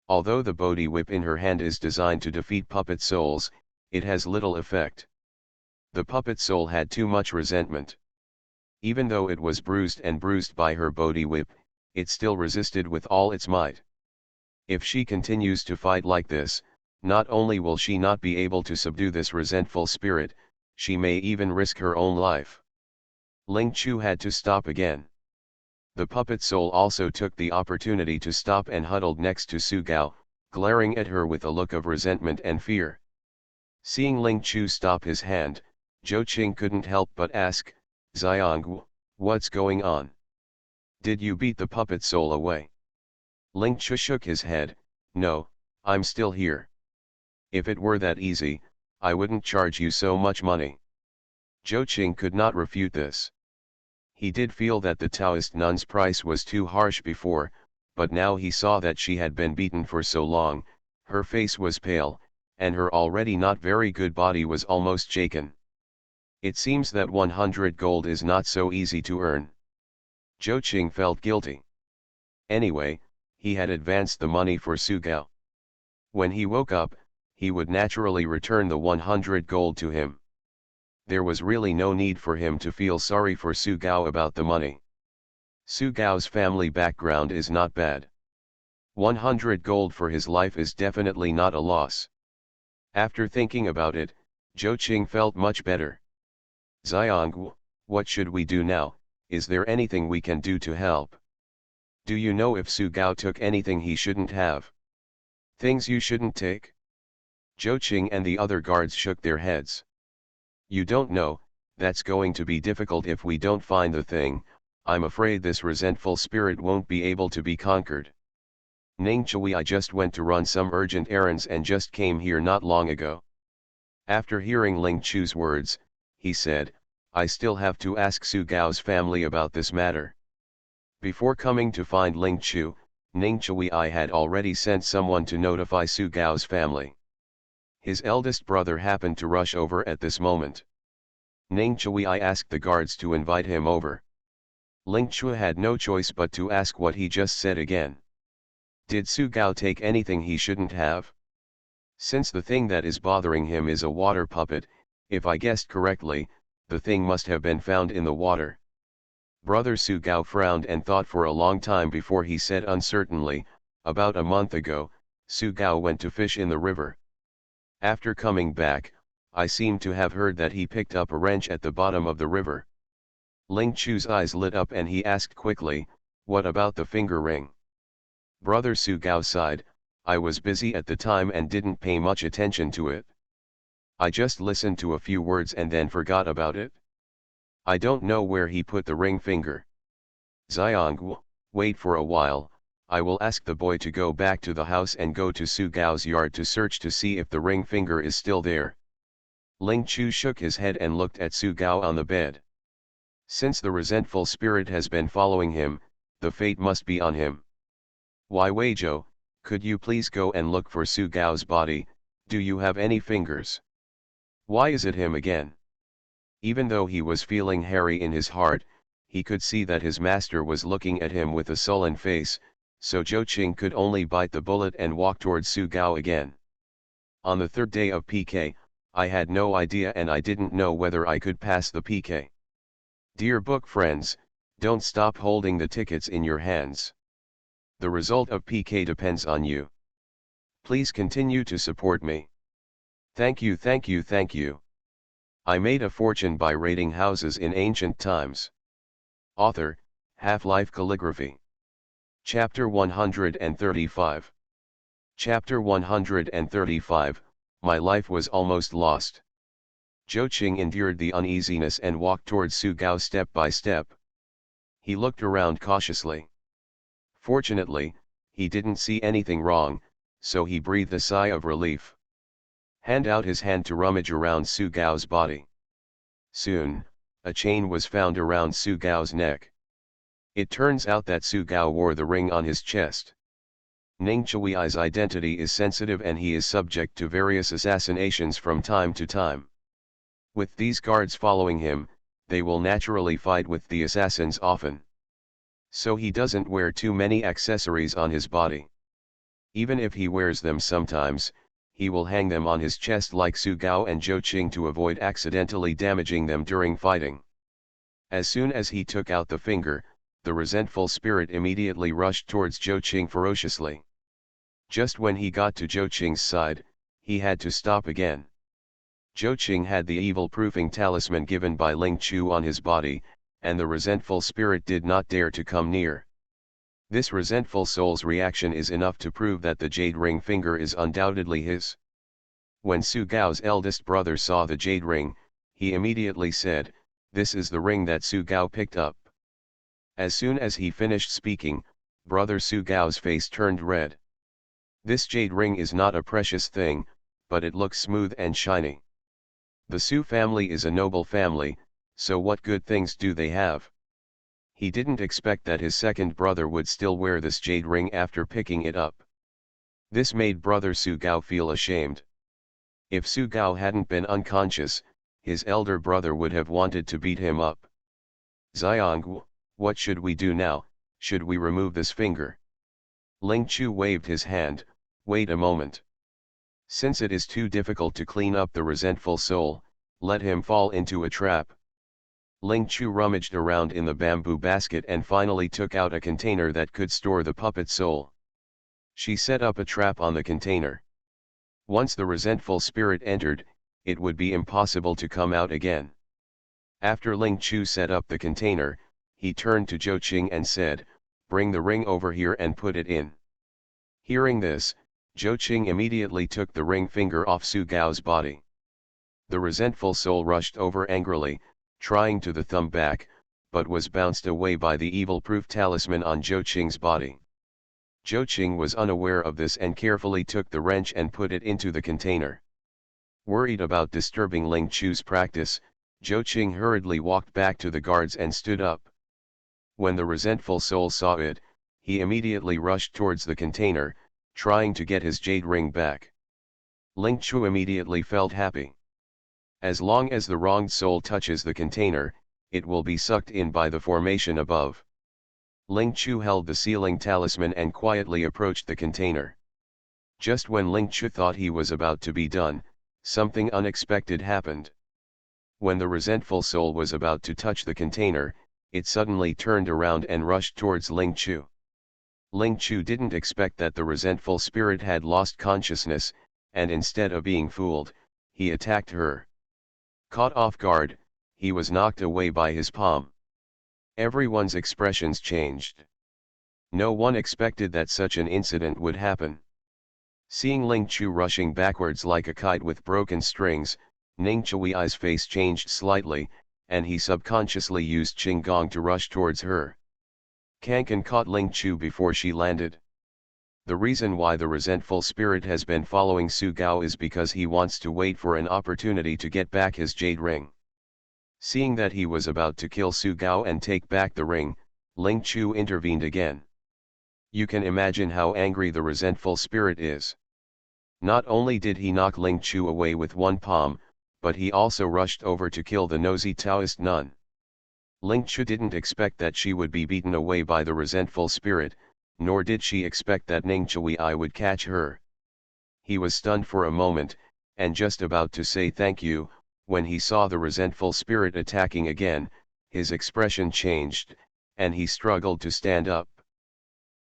Although the Bodhi whip in her hand is designed to defeat puppet souls, it has little effect. The puppet soul had too much resentment. Even though it was bruised by her Bodhi whip, it still resisted with all its might. If she continues to fight like this, not only will she not be able to subdue this resentful spirit, she may even risk her own life. Ling Chu had to stop again. The puppet soul also took the opportunity to stop and huddled next to Su Gao, glaring at her with a look of resentment and fear. Seeing Ling Chu stop his hand, Zhou Qing couldn't help but ask, "Xiang, what's going on? Did you beat the puppet soul away?" Ling Chu shook his head, "No, I'm still here. If it were that easy, I wouldn't charge you so much money." Zhou Qing could not refute this. He did feel that the Taoist nun's price was too harsh before, but now he saw that she had been beaten for so long, her face was pale, and her already not very good body was almost shaken. It seems that 100 gold is not so easy to earn. Zhou Qing felt guilty. Anyway, he had advanced the money for Su Gao. When he woke up, he would naturally return the 100 gold to him. There was really no need for him to feel sorry for Su Gao about the money. Su Gao's family background is not bad. 100 gold for his life is definitely not a loss. After thinking about it, Zhou Qing felt much better. "Xiang, what should we do now? Is there anything we can do to help? Do you know if Su Gao took anything he shouldn't have? Things you shouldn't take?" Zhou Qing and the other guards shook their heads. "You don't know, that's going to be difficult if we don't find the thing. I'm afraid this resentful spirit won't be able to be conquered. Ning Chui, I just went to run some urgent errands and just came here not long ago." After hearing Ling Chu's words, he said, "I still have to ask Su Gao's family about this matter." Before coming to find Ling Chu, Ning Chui had already sent someone to notify Su Gao's family. His eldest brother happened to rush over at this moment. Ning Chui asked the guards to invite him over. Ling Chu had no choice but to ask what he just said again. Did Su Gao take anything he shouldn't have? Since the thing that is bothering him is a water puppet, if I guessed correctly, the thing must have been found in the water. Brother Su Gao frowned and thought for a long time before he said uncertainly, "About a month ago, Su Gao went to fish in the river. After coming back, I seem to have heard that he picked up a wrench at the bottom of the river." Ling Chu's eyes lit up and he asked quickly, "What about the finger ring?" Brother Su Gao sighed, "I was busy at the time and didn't pay much attention to it. I just listened to a few words and then forgot about it. I don't know where he put the ring finger." "Xiang, wait for a while, I will ask the boy to go back to the house and go to Su Gao's yard to search to see if the ring finger is still there." Ling Chu shook his head and looked at Su Gao on the bed. Since the resentful spirit has been following him, the fate must be on him. "Why, Weizhou, could you please go and look for Su Gao's body? Do you have any fingers? Why is it him again?" Even though he was feeling hairy in his heart, he could see that his master was looking at him with a sullen face, so Zhou Qing could only bite the bullet and walk towards Su Gao again. "On the third day of PK, I had no idea and I didn't know whether I could pass the PK. Dear book friends, don't stop holding the tickets in your hands. The result of PK depends on you. Please continue to support me. Thank you, thank you, thank you. I made a fortune by raiding houses in ancient times. Author, Half-Life Calligraphy. Chapter 135. Chapter 135, My life was almost lost. Zhou Qing endured the uneasiness and walked towards Su Gao step by step. He looked around cautiously. Fortunately, he didn't see anything wrong, so he breathed a sigh of relief. Hand out his hand to rummage around Su Gao's body. Soon, a chain was found around Su Gao's neck. It turns out that Su Gao wore the ring on his chest. Ning Chui's identity is sensitive and he is subject to various assassinations from time to time. With these guards following him, they will naturally fight with the assassins often. So he doesn't wear too many accessories on his body. Even if he wears them sometimes, he will hang them on his chest like Su Gao and Zhou Qing to avoid accidentally damaging them during fighting. As soon as he took out the finger, the resentful spirit immediately rushed towards Zhou Qing ferociously. Just when he got to Zhou Qing's side, he had to stop again. Zhou Qing had the evil-proofing talisman given by Ling Chu on his body, and the resentful spirit did not dare to come near. This resentful soul's reaction is enough to prove that the jade ring finger is undoubtedly his. When Su Gao's eldest brother saw the jade ring, he immediately said, "This is the ring that Su Gao picked up." As soon as he finished speaking, brother Su Gao's face turned red. This jade ring is not a precious thing, but it looks smooth and shiny. The Su family is a noble family, so what good things do they have? He didn't expect that his second brother would still wear this jade ring after picking it up. This made brother Su Gao feel ashamed. If Su Gao hadn't been unconscious, his elder brother would have wanted to beat him up. "Xiang, what should we do now? Should we remove this finger?" Ling Chu waved his hand. "Wait a moment. Since it is too difficult to clean up the resentful soul, let him fall into a trap." Ling Chu rummaged around in the bamboo basket and finally took out a container that could store the puppet soul. She set up a trap on the container. Once the resentful spirit entered, it would be impossible to come out again. After Ling Chu set up the container, he turned to Zhou Qing and said, "Bring the ring over here and put it in." Hearing this, Zhou Qing immediately took the ring finger off Su Gao's body. The resentful soul rushed over angrily, trying to the thumb back, but was bounced away by the evil-proof talisman on Zhou Qing's body. Zhou Qing was unaware of this and carefully took the wrench and put it into the container. Worried about disturbing Ling Chu's practice, Zhou Qing hurriedly walked back to the guards and stood up. When the resentful soul saw it, he immediately rushed towards the container, trying to get his jade ring back. Ling Chu immediately felt happy. As long as the wronged soul touches the container, it will be sucked in by the formation above. Ling Chu held the sealing talisman and quietly approached the container. Just when Ling Chu thought he was about to be done, something unexpected happened. When the resentful soul was about to touch the container, it suddenly turned around and rushed towards Ling Chu. Ling Chu didn't expect that the resentful spirit had lost consciousness, and instead of being fooled, he attacked her. Caught off guard, he was knocked away by his palm. Everyone's expressions changed. No one expected that such an incident would happen. Seeing Ling Chu rushing backwards like a kite with broken strings, Ning Chui's face changed slightly, and he subconsciously used Qinggong to rush towards her. Kankan caught Ling Chu before she landed. The reason why the resentful spirit has been following Su Gao is because he wants to wait for an opportunity to get back his jade ring. Seeing that he was about to kill Su Gao and take back the ring, Ling Chu intervened again. You can imagine how angry the resentful spirit is. Not only did he knock Ling Chu away with one palm, but he also rushed over to kill the nosy Taoist nun. Ling Chu didn't expect that she would be beaten away by the resentful spirit, nor did she expect that Ning Chui would catch her. He was stunned for a moment, and just about to say thank you, when he saw the resentful spirit attacking again, his expression changed, and he struggled to stand up.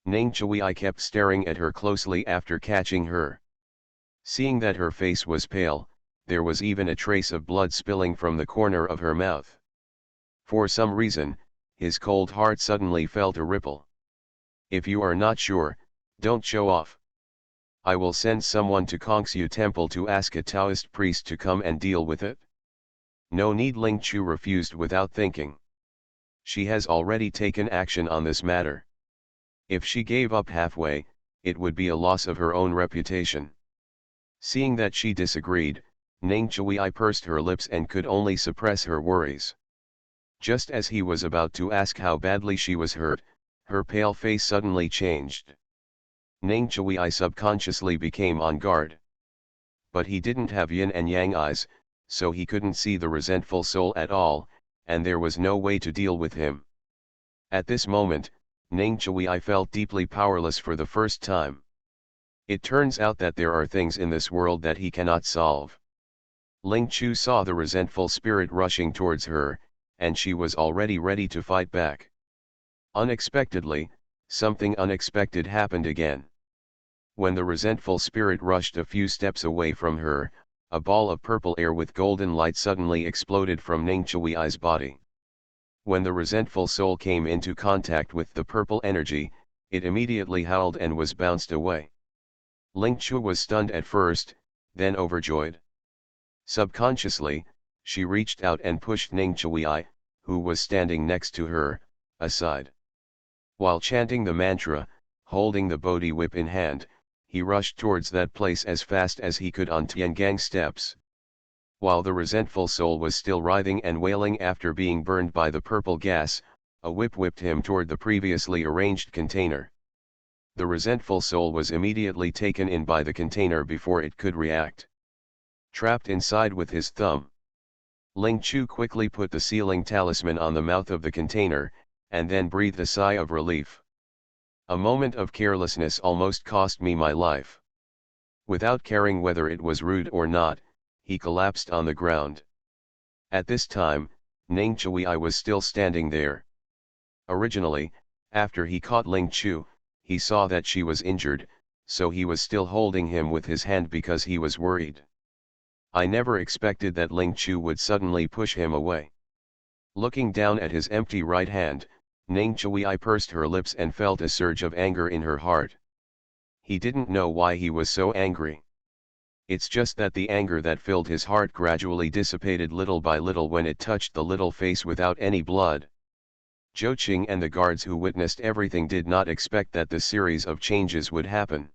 Ning Chui kept staring at her closely after catching her. Seeing that her face was pale, there was even a trace of blood spilling from the corner of her mouth. For some reason, his cold heart suddenly felt a ripple. If you are not sure, don't show off. I will send someone to Kongsu Temple to ask a Taoist priest to come and deal with it. No need, Ling Chu refused without thinking. She has already taken action on this matter. If she gave up halfway, it would be a loss of her own reputation. Seeing that she disagreed, Ning Chui pursed her lips and could only suppress her worries. Just as he was about to ask how badly she was hurt, her pale face suddenly changed. Ning Chui subconsciously became on guard. But he didn't have yin and yang eyes, so he couldn't see the resentful soul at all, and there was no way to deal with him. At this moment, Ning Chui felt deeply powerless for the first time. It turns out that there are things in this world that he cannot solve. Ling Chu saw the resentful spirit rushing towards her, and she was already ready to fight back. Unexpectedly, something unexpected happened again. When the resentful spirit rushed a few steps away from her, a ball of purple air with golden light suddenly exploded from Ning Chui's body. When the resentful soul came into contact with the purple energy, it immediately howled and was bounced away. Ling Chu was stunned at first, then overjoyed. Subconsciously, she reached out and pushed Ning Chui, who was standing next to her, aside. While chanting the mantra, holding the Bodhi whip in hand, he rushed towards that place as fast as he could on Tiangang steps. While the resentful soul was still writhing and wailing after being burned by the purple gas, a whip whipped him toward the previously arranged container. The resentful soul was immediately taken in by the container before it could react. Trapped inside with his thumb, Ling Chu quickly put the sealing talisman on the mouth of the container, and then breathed a sigh of relief. A moment of carelessness almost cost me my life. Without caring whether it was rude or not, he collapsed on the ground. At this time, Ning Chui was still standing there. Originally, after he caught Ling Chu, he saw that she was injured, so he was still holding him with his hand because he was worried. I never expected that Ling Chu would suddenly push him away. Looking down at his empty right hand, Ning Chui pursed her lips and felt a surge of anger in her heart. He didn't know why he was so angry. It's just that the anger that filled his heart gradually dissipated little by little when it touched the little face without any blood. Zhou Qing and the guards who witnessed everything did not expect that the series of changes would happen.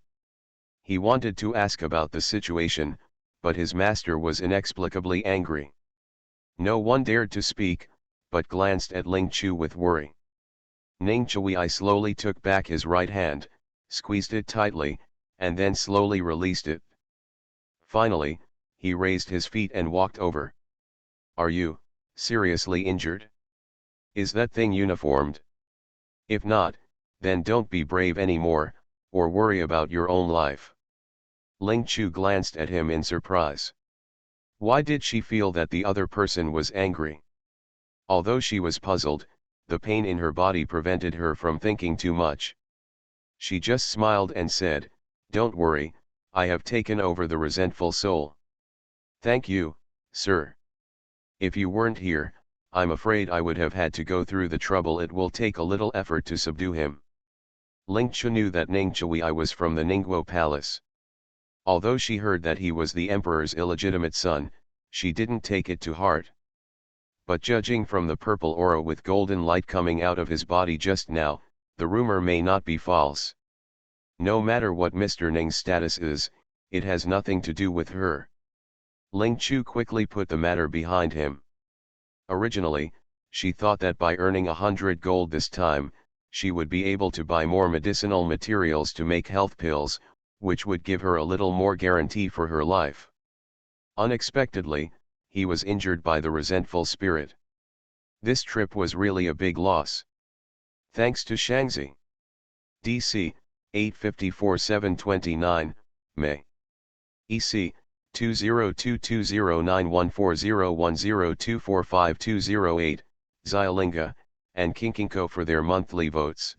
He wanted to ask about the situation, but his master was inexplicably angry. No one dared to speak, but glanced at Ling Chu with worry. Ning Chui slowly took back his right hand, squeezed it tightly, and then slowly released it. Finally, he raised his feet and walked over. Are you seriously injured? Is that thing uniformed? If not, then don't be brave anymore, or worry about your own life. Ling Chu glanced at him in surprise. Why did she feel that the other person was angry? Although she was puzzled, the pain in her body prevented her from thinking too much. She just smiled and said, "Don't worry, I have taken over the resentful soul." "Thank you, sir. If you weren't here, I'm afraid I would have had to go through the trouble it will take a little effort to subdue him." Ling Chu knew that Ning Chui was from the Ningguo Palace. Although she heard that he was the emperor's illegitimate son, she didn't take it to heart. But judging from the purple aura with golden light coming out of his body just now, the rumor may not be false. No matter what Mr. Ning's status is, it has nothing to do with her. Ling Chu quickly put the matter behind him. Originally, she thought that by earning 100 gold this time, she would be able to buy more medicinal materials to make health pills, which would give her a little more guarantee for her life. Unexpectedly, he was injured by the resentful spirit. This trip was really a big loss. Thanks to Shangzi. DC, 854-729, May. EC, 2022091401024528, Xiaolinga, and Kinkinko for their monthly votes.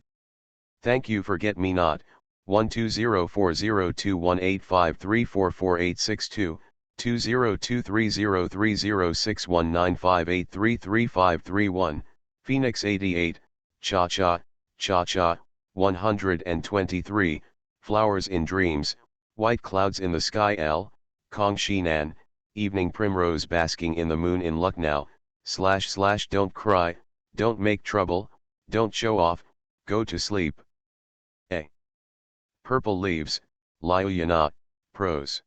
Thank you, Forget Me Not, 120402185344862, 20230306195833531, Phoenix 88, Cha-Cha, Cha-Cha, 123, Flowers in Dreams, White Clouds in the Sky L, Kong Shinan, Evening Primrose Basking in the Moon in Lucknow, / Don't Cry, Don't Make Trouble, Don't Show Off, Go to Sleep. A. Purple Leaves, Liu Yana, Prose.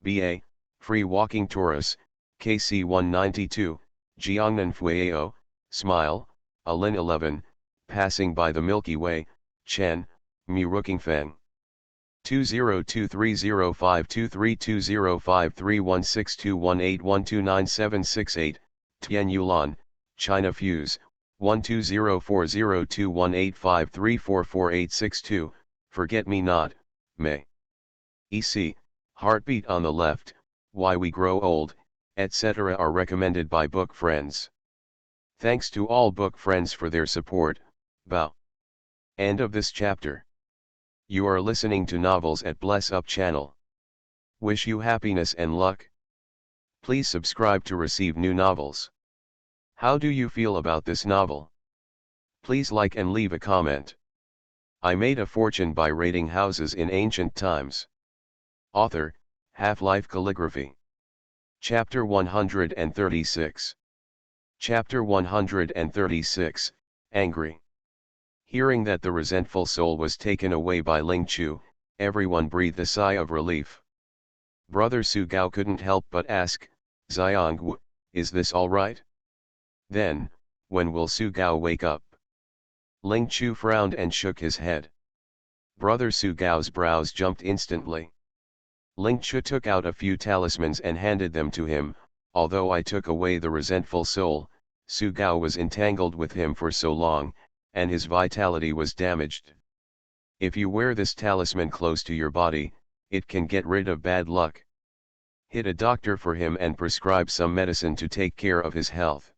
B.A., Free Walking Taurus, KC 192, Jiangnan Fueo, Smile, Alin 11, Passing by the Milky Way, Chen, Mi Rooking Feng. 20230532053162181297668, Tian Yulan, China Fuse, 120402185344862, Forget Me Not, May. EC, Heartbeat on the Left, Why We Grow Old, etc. are recommended by book friends. Thanks to all book friends for their support. Bow. End of this chapter. You are listening to Novels at Bless Up channel. Wish you happiness and luck. Please subscribe to receive new novels. How do you feel about this novel? Please like and leave a comment. I made a fortune by raiding houses in ancient times. Author, Half-Life Calligraphy. Chapter 136. Chapter 136, Angry. Hearing that the resentful soul was taken away by Ling Chu, everyone breathed a sigh of relief. Brother Su Gao couldn't help but ask, Xiangwu, is this all right? Then, when will Su Gao wake up? Ling Chu frowned and shook his head. Brother Su Gao's brows jumped instantly. Ling Chu took out a few talismans and handed them to him. Although I took away the resentful soul, Su Gao was entangled with him for so long, and his vitality was damaged. If you wear this talisman close to your body, it can get rid of bad luck. Hit a doctor for him and prescribe some medicine to take care of his health.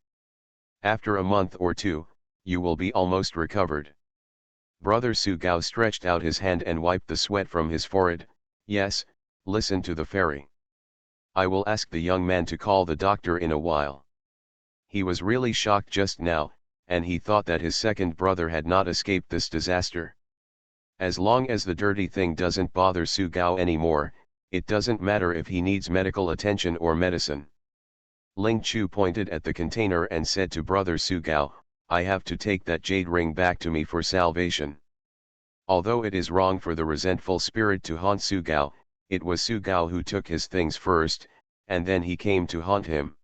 After a month or two, you will be almost recovered. Brother Su Gao stretched out his hand and wiped the sweat from his forehead. Yes, listen to the fairy. I will ask the young man to call the doctor in a while. He was really shocked just now, and he thought that his second brother had not escaped this disaster. As long as the dirty thing doesn't bother Su Gao anymore, it doesn't matter if he needs medical attention or medicine. Ling Chu pointed at the container and said to Brother Su Gao, I have to take that jade ring back to me for salvation. Although it is wrong for the resentful spirit to haunt Su Gao, it was Su Gao who took his things first, and then he came to haunt him.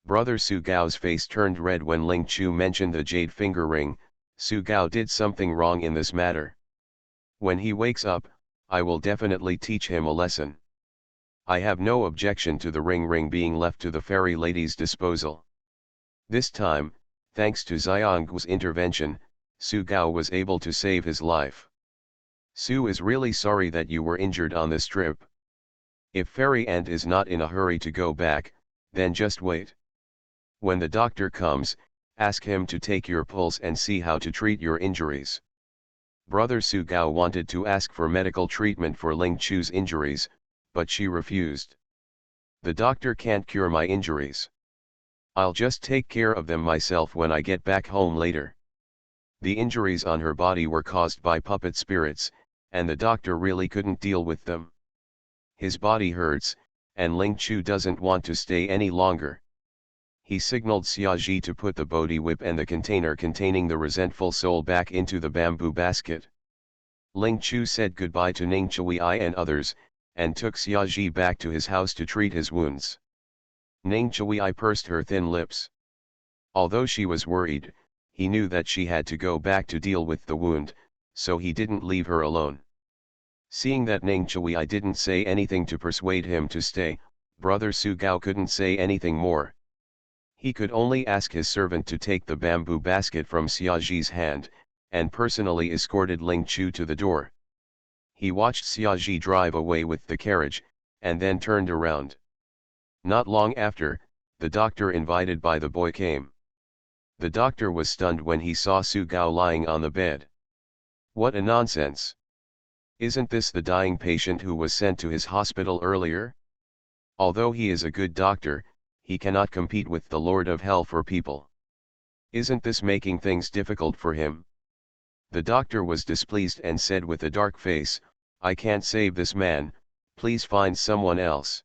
Brother Su Gao's face turned red when Ling Chu mentioned the jade finger ring. Su Gao did something wrong in this matter. When he wakes up, I will definitely teach him a lesson. I have no objection to the ring being left to the fairy lady's disposal. This time, thanks to Xianggu's intervention, Su Gao was able to save his life. Su is really sorry that you were injured on this trip. If Fairy Ant is not in a hurry to go back, then just wait. When the doctor comes, ask him to take your pulse and see how to treat your injuries. Brother Su Gao wanted to ask for medical treatment for Ling Chu's injuries, but she refused. The doctor can't cure my injuries. I'll just take care of them myself when I get back home later. The injuries on her body were caused by puppet spirits, and the doctor really couldn't deal with them. His body hurts, and Ling Chu doesn't want to stay any longer. He signaled Xiaji to put the Bodhi whip and the container containing the resentful soul back into the bamboo basket. Ling Chu said goodbye to Ning Chui and others, and took Xiaji back to his house to treat his wounds. Ning Chui pursed her thin lips. Although she was worried, he knew that she had to go back to deal with the wound, so he didn't leave her alone. Seeing that Ning Chui didn't say anything to persuade him to stay, Brother Su Gao couldn't say anything more. He could only ask his servant to take the bamboo basket from Xiaji's hand, and personally escorted Ling Chu to the door. He watched Xiaji drive away with the carriage, and then turned around. Not long after, the doctor invited by the boy came. The doctor was stunned when he saw Su Gao lying on the bed. What a nonsense! Isn't this the dying patient who was sent to his hospital earlier? Although he is a good doctor, he cannot compete with the Lord of Hell for people. Isn't this making things difficult for him? The doctor was displeased and said with a dark face, I can't save this man, please find someone else.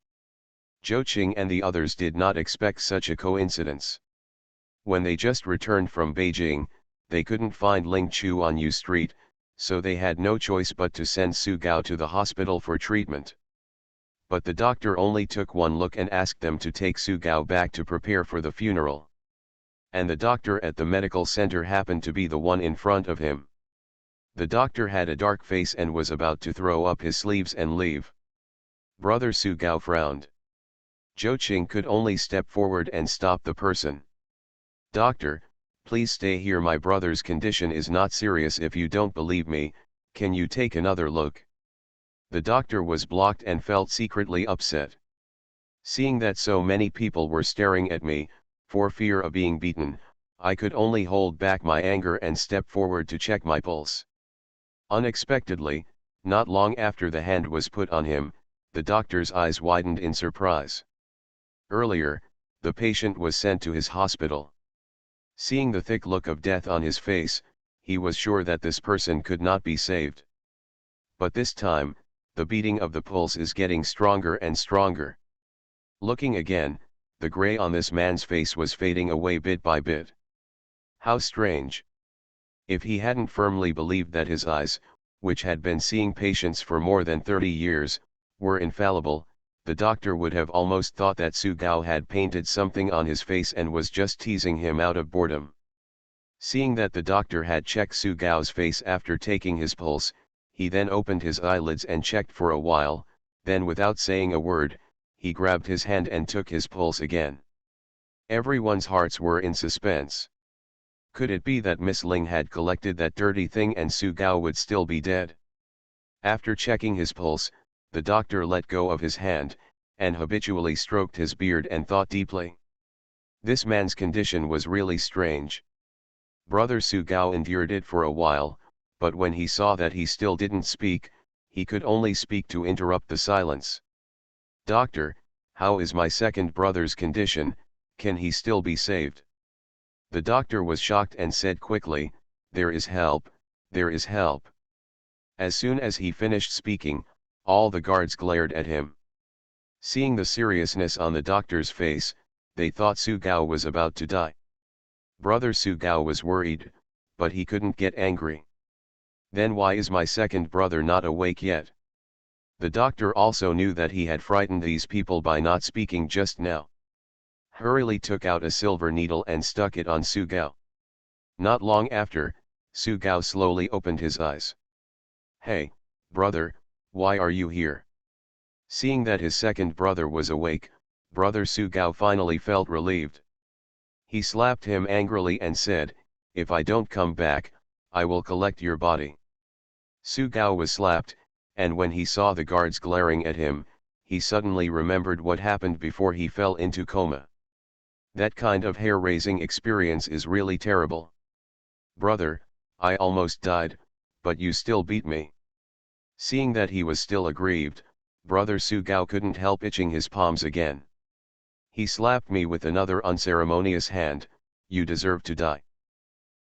Zhou Qing and the others did not expect such a coincidence. When they just returned from Beijing, they couldn't find Ling Chu on U Street, so they had no choice but to send Su Gao to the hospital for treatment. But the doctor only took one look and asked them to take Su Gao back to prepare for the funeral. And the doctor at the medical center happened to be the one in front of him. The doctor had a dark face and was about to throw up his sleeves and leave. Brother Su Gao frowned. Zhou Qing could only step forward and stop the person. Doctor, please stay here, my brother's condition is not serious. If you don't believe me, can you take another look? The doctor was blocked and felt secretly upset. Seeing that so many people were staring at me, for fear of being beaten, I could only hold back my anger and step forward to check my pulse. Unexpectedly, not long after the hand was put on him, the doctor's eyes widened in surprise. Earlier, the patient was sent to his hospital. Seeing the thick look of death on his face, he was sure that this person could not be saved. But this time, the beating of the pulse is getting stronger and stronger. Looking again, the gray on this man's face was fading away bit by bit. How strange. If he hadn't firmly believed that his eyes, which had been seeing patients for more than 30 years, were infallible, the doctor would have almost thought that Su Gao had painted something on his face and was just teasing him out of boredom. Seeing that the doctor had checked Su Gao's face after taking his pulse, he then opened his eyelids and checked for a while, then without saying a word, he grabbed his hand and took his pulse again. Everyone's hearts were in suspense. Could it be that Miss Ling had collected that dirty thing and Su Gao would still be dead? After checking his pulse, the doctor let go of his hand, and habitually stroked his beard and thought deeply. This man's condition was really strange. Brother Su Gao endured it for a while, but when he saw that he still didn't speak, he could only speak to interrupt the silence. Doctor, how is my second brother's condition, can he still be saved? The doctor was shocked and said quickly, there is help, there is help. As soon as he finished speaking, all the guards glared at him. Seeing the seriousness on the doctor's face, they thought Su Gao was about to die. Brother Su Gao was worried, but he couldn't get angry. Then why is my second brother not awake yet? The doctor also knew that he had frightened these people by not speaking just now. Hurriedly took out a silver needle and stuck it on Su Gao. Not long after, Su Gao slowly opened his eyes. Hey, brother, why are you here? Seeing that his second brother was awake, brother Su Gao finally felt relieved. He slapped him angrily and said, if I don't come back, I will collect your body. Su Gao was slapped, and when he saw the guards glaring at him, he suddenly remembered what happened before he fell into coma. That kind of hair-raising experience is really terrible. Brother, I almost died, but you still beat me. Seeing that he was still aggrieved, brother Su Gao couldn't help itching his palms again. He slapped me with another unceremonious hand, you deserve to die.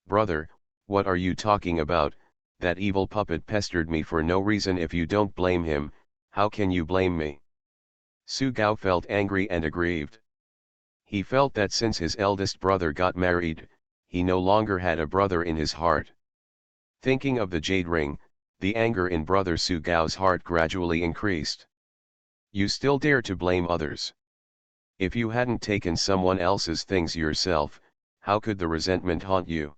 Brother, what are you talking about? That evil puppet pestered me for no reason. If you don't blame him, how can you blame me? Su Gao felt angry and aggrieved. He felt that since his eldest brother got married, he no longer had a brother in his heart. Thinking of the jade ring, the anger in brother Su Gao's heart gradually increased. You still dare to blame others? If you hadn't taken someone else's things yourself, how could the resentment haunt you?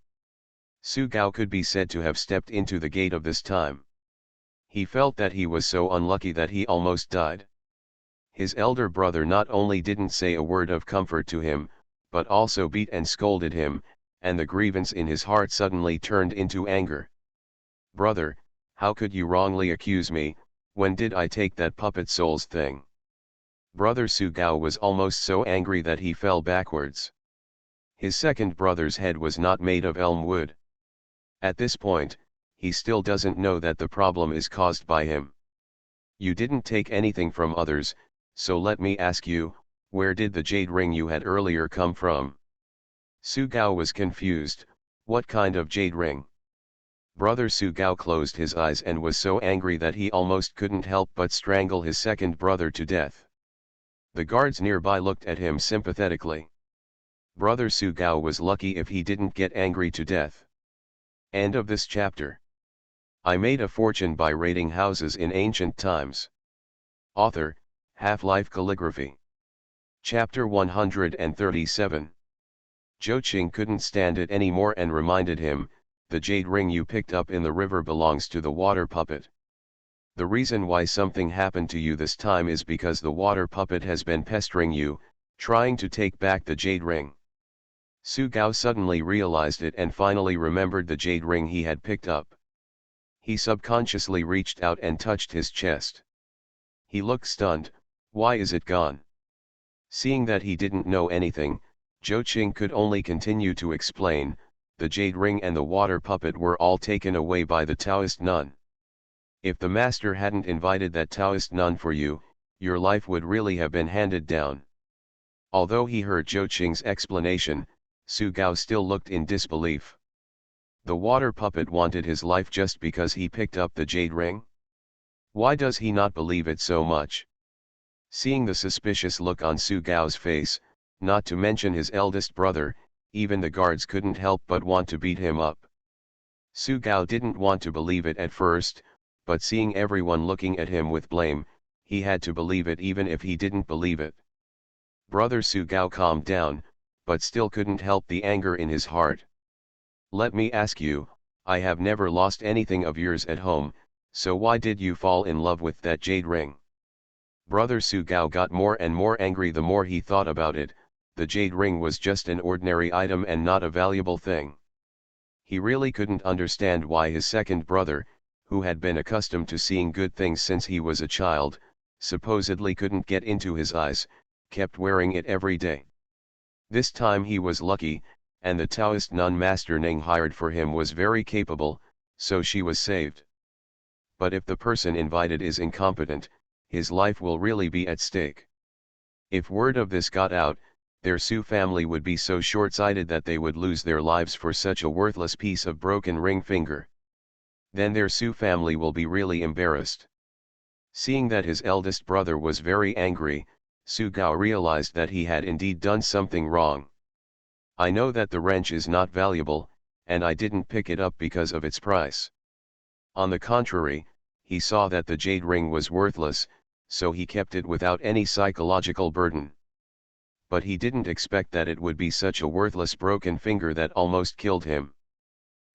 Su Gao could be said to have stepped into the gate of this time. He felt that he was so unlucky that he almost died. His elder brother not only didn't say a word of comfort to him, but also beat and scolded him, and the grievance in his heart suddenly turned into anger. Brother, how could you wrongly accuse me? When did I take that puppet soul's thing? Brother Su Gao was almost so angry that he fell backwards. His second brother's head was not made of elm wood. At this point, he still doesn't know that the problem is caused by him. You didn't take anything from others, so let me ask you, where did the jade ring you had earlier come from? Sugao was confused. What kind of jade ring? Brother Sugao closed his eyes and was so angry that he almost couldn't help but strangle his second brother to death. The guards nearby looked at him sympathetically. Brother Sugao was lucky if he didn't get angry to death. End of this chapter. I made a fortune by raiding houses in ancient times. Author, Half-Life Calligraphy. Chapter 137. Zhou Qing couldn't stand it anymore and reminded him, the jade ring you picked up in the river belongs to the water puppet. The reason why something happened to you this time is because the water puppet has been pestering you, trying to take back the jade ring. Sugao suddenly realized it and finally remembered the jade ring he had picked up. He subconsciously reached out and touched his chest. He looked stunned. Why is it gone? Seeing that he didn't know anything, Zhou Qing could only continue to explain, the jade ring and the water puppet were all taken away by the Taoist nun. If the master hadn't invited that Taoist nun for you, your life would really have been handed down. Although he heard Zhou Qing's explanation, Sugao still looked in disbelief. The water puppet wanted his life just because he picked up the jade ring? Why does he not believe it so much? Seeing the suspicious look on Sugao's face, not to mention his eldest brother, even the guards couldn't help but want to beat him up. Sugao didn't want to believe it at first, but seeing everyone looking at him with blame, he had to believe it even if he didn't believe it. Brother Sugao calmed down, but still couldn't help the anger in his heart. Let me ask you, I have never lost anything of yours at home, so why did you fall in love with that jade ring? Brother Sugao got more and more angry the more he thought about it. The jade ring was just an ordinary item and not a valuable thing. He really couldn't understand why his second brother, who had been accustomed to seeing good things since he was a child, supposedly couldn't get into his eyes, kept wearing it every day. This time he was lucky, and the Taoist nun Master Ning hired for him was very capable, so she was saved. But if the person invited is incompetent, his life will really be at stake. If word of this got out, their Su family would be so short-sighted that they would lose their lives for such a worthless piece of broken ring finger. Then their Su family will be really embarrassed. Seeing that his eldest brother was very angry, Sugao realized that he had indeed done something wrong. I know that the wrench is not valuable, and I didn't pick it up because of its price. On the contrary, he saw that the jade ring was worthless, so he kept it without any psychological burden. But he didn't expect that it would be such a worthless broken finger that almost killed him.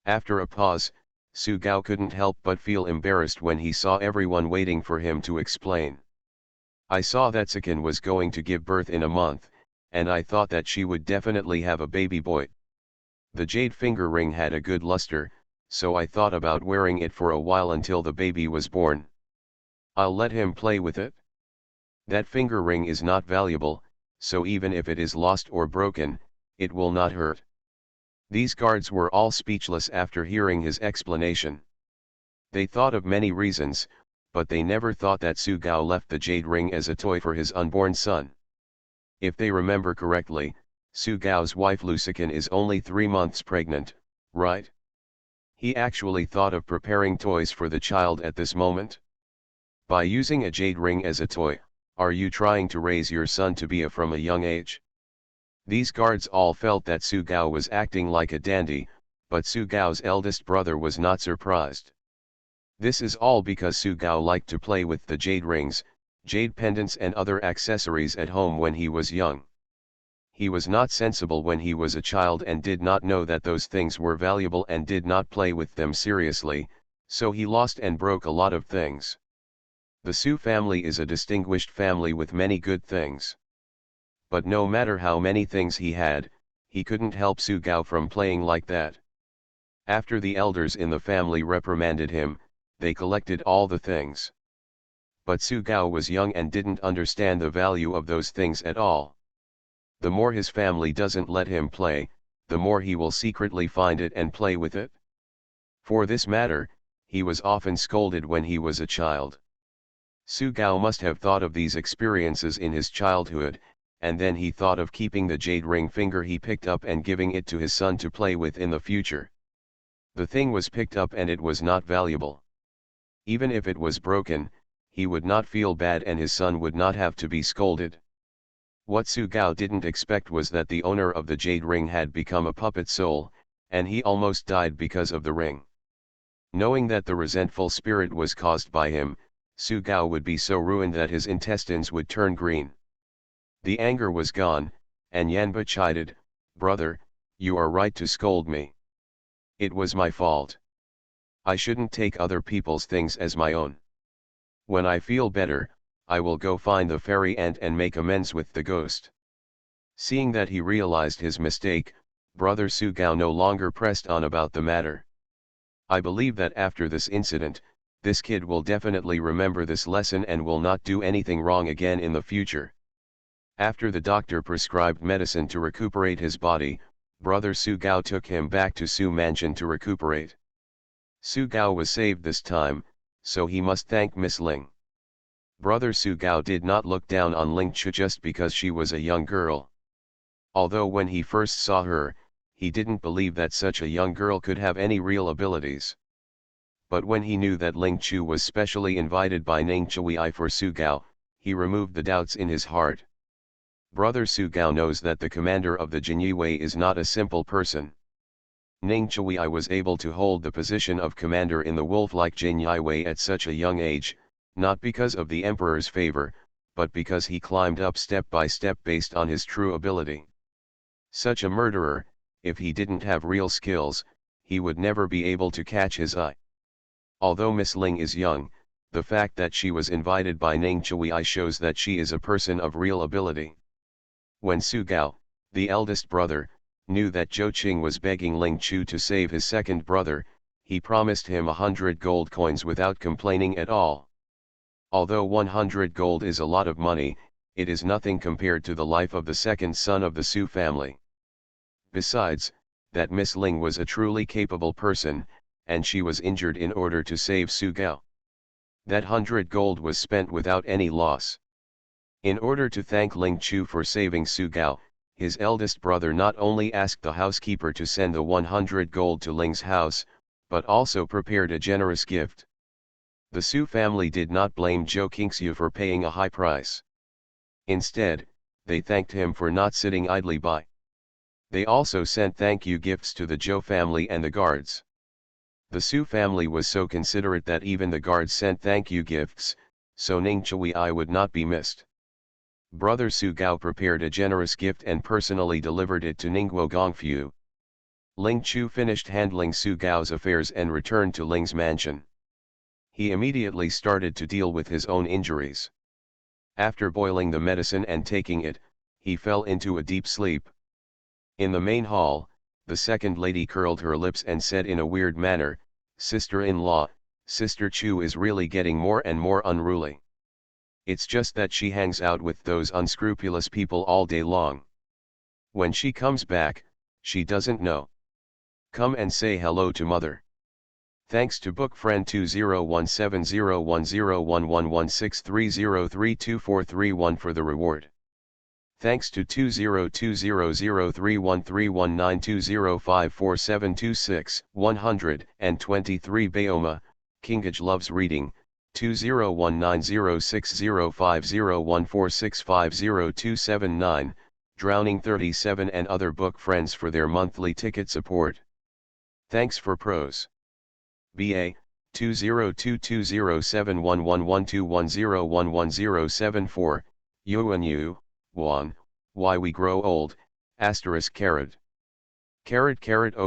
After a pause, Sugao couldn't help but feel embarrassed when he saw everyone waiting for him to explain. I saw that Sakin was going to give birth in a month, and I thought that she would definitely have a baby boy. The jade finger ring had a good luster, so I thought about wearing it for a while until the baby was born. I'll let him play with it. That finger ring is not valuable, so even if it is lost or broken, it will not hurt. These guards were all speechless after hearing his explanation. They thought of many reasons, but they never thought that Sugao left the jade ring as a toy for his unborn son. If they remember correctly, Sugao's wife Lusikin is only 3 months pregnant, right? He actually thought of preparing toys for the child at this moment? By using a jade ring as a toy, are you trying to raise your son to be from a young age? These guards all felt that Sugao was acting like a dandy, but Sugao's eldest brother was not surprised. This is all because Sugao liked to play with the jade rings, jade pendants and other accessories at home when he was young. He was not sensible when he was a child and did not know that those things were valuable and did not play with them seriously, so he lost and broke a lot of things. The Su family is a distinguished family with many good things. But no matter how many things he had, he couldn't help Sugao from playing like that. After the elders in the family reprimanded him, they collected all the things. But Sugao was young and didn't understand the value of those things at all. The more his family doesn't let him play, the more he will secretly find it and play with it. For this matter, he was often scolded when he was a child. Su Gao must have thought of these experiences in his childhood, and then he thought of keeping the jade ring finger he picked up and giving it to his son to play with in the future. The thing was picked up and it was not valuable. Even if it was broken, he would not feel bad and his son would not have to be scolded. What Su Gao didn't expect was that the owner of the jade ring had become a puppet soul, and he almost died because of the ring. Knowing that the resentful spirit was caused by him, Su Gao would be so ruined that his intestines would turn green. The anger was gone, and Yanba chided, "Brother, you are right to scold me. It was my fault. I shouldn't take other people's things as my own. When I feel better, I will go find the fairy ant and make amends with the ghost." Seeing that he realized his mistake, Brother Su Gao no longer pressed on about the matter. "I believe that after this incident, this kid will definitely remember this lesson and will not do anything wrong again in the future." After the doctor prescribed medicine to recuperate his body, Brother Su Gao took him back to Su Mansion to recuperate. Su Gao was saved this time, so he must thank Miss Ling. Brother Su Gao did not look down on Ling Chu just because she was a young girl. Although when he first saw her, he didn't believe that such a young girl could have any real abilities. But when he knew that Ling Chu was specially invited by Ning Chui for Su Gao, he removed the doubts in his heart. Brother Su Gao knows that the commander of the Jinyue is not a simple person. Ning Chui was able to hold the position of commander in the wolf-like Jinyue at such a young age, not because of the emperor's favor, but because he climbed up step by step based on his true ability. Such a murderer, if he didn't have real skills, he would never be able to catch his eye. Although Miss Ling is young, the fact that she was invited by Ning Chui shows that she is a person of real ability. When Su Gao, the eldest brother, knew that Zhou Qing was begging Ling Chu to save his second brother, he promised him 100 gold coins without complaining at all. Although 100 gold is a lot of money, it is nothing compared to the life of the second son of the Su family. Besides, that Miss Ling was a truly capable person, and she was injured in order to save Su Gao. That 100 gold was spent without any loss. In order to thank Ling Chu for saving Su Gao, his eldest brother not only asked the housekeeper to send the 100 gold to Ling's house, but also prepared a generous gift. The Su family did not blame Zhou Qingxiu for paying a high price. Instead, they thanked him for not sitting idly by. They also sent thank you gifts to the Zhou family and the guards. The Su family was so considerate that even the guards sent thank you gifts, so Ning Chui would not be missed. Brother Su Gao prepared a generous gift and personally delivered it to Ningguo Gongfu. Ling Chu finished handling Su Gao's affairs and returned to Ling's mansion. He immediately started to deal with his own injuries. After boiling the medicine and taking it, he fell into a deep sleep. In the main hall, the second lady curled her lips and said in a weird manner, "Sister-in-law, Sister Chu is really getting more and more unruly. It's just that she hangs out with those unscrupulous people all day long. When she comes back, she doesn't know. Come and say hello to mother." Thanks to book friend 201701011163032431 for the reward. Thanks to 20200313192054726123 Bayoma, Kingage loves reading, 201906050146500279, Drowning 37 and other book friends for their monthly ticket support. Thanks for pros. BA 202207111210111074, Yuan Yu, Wan, Why We Grow Old, asterisk carat. O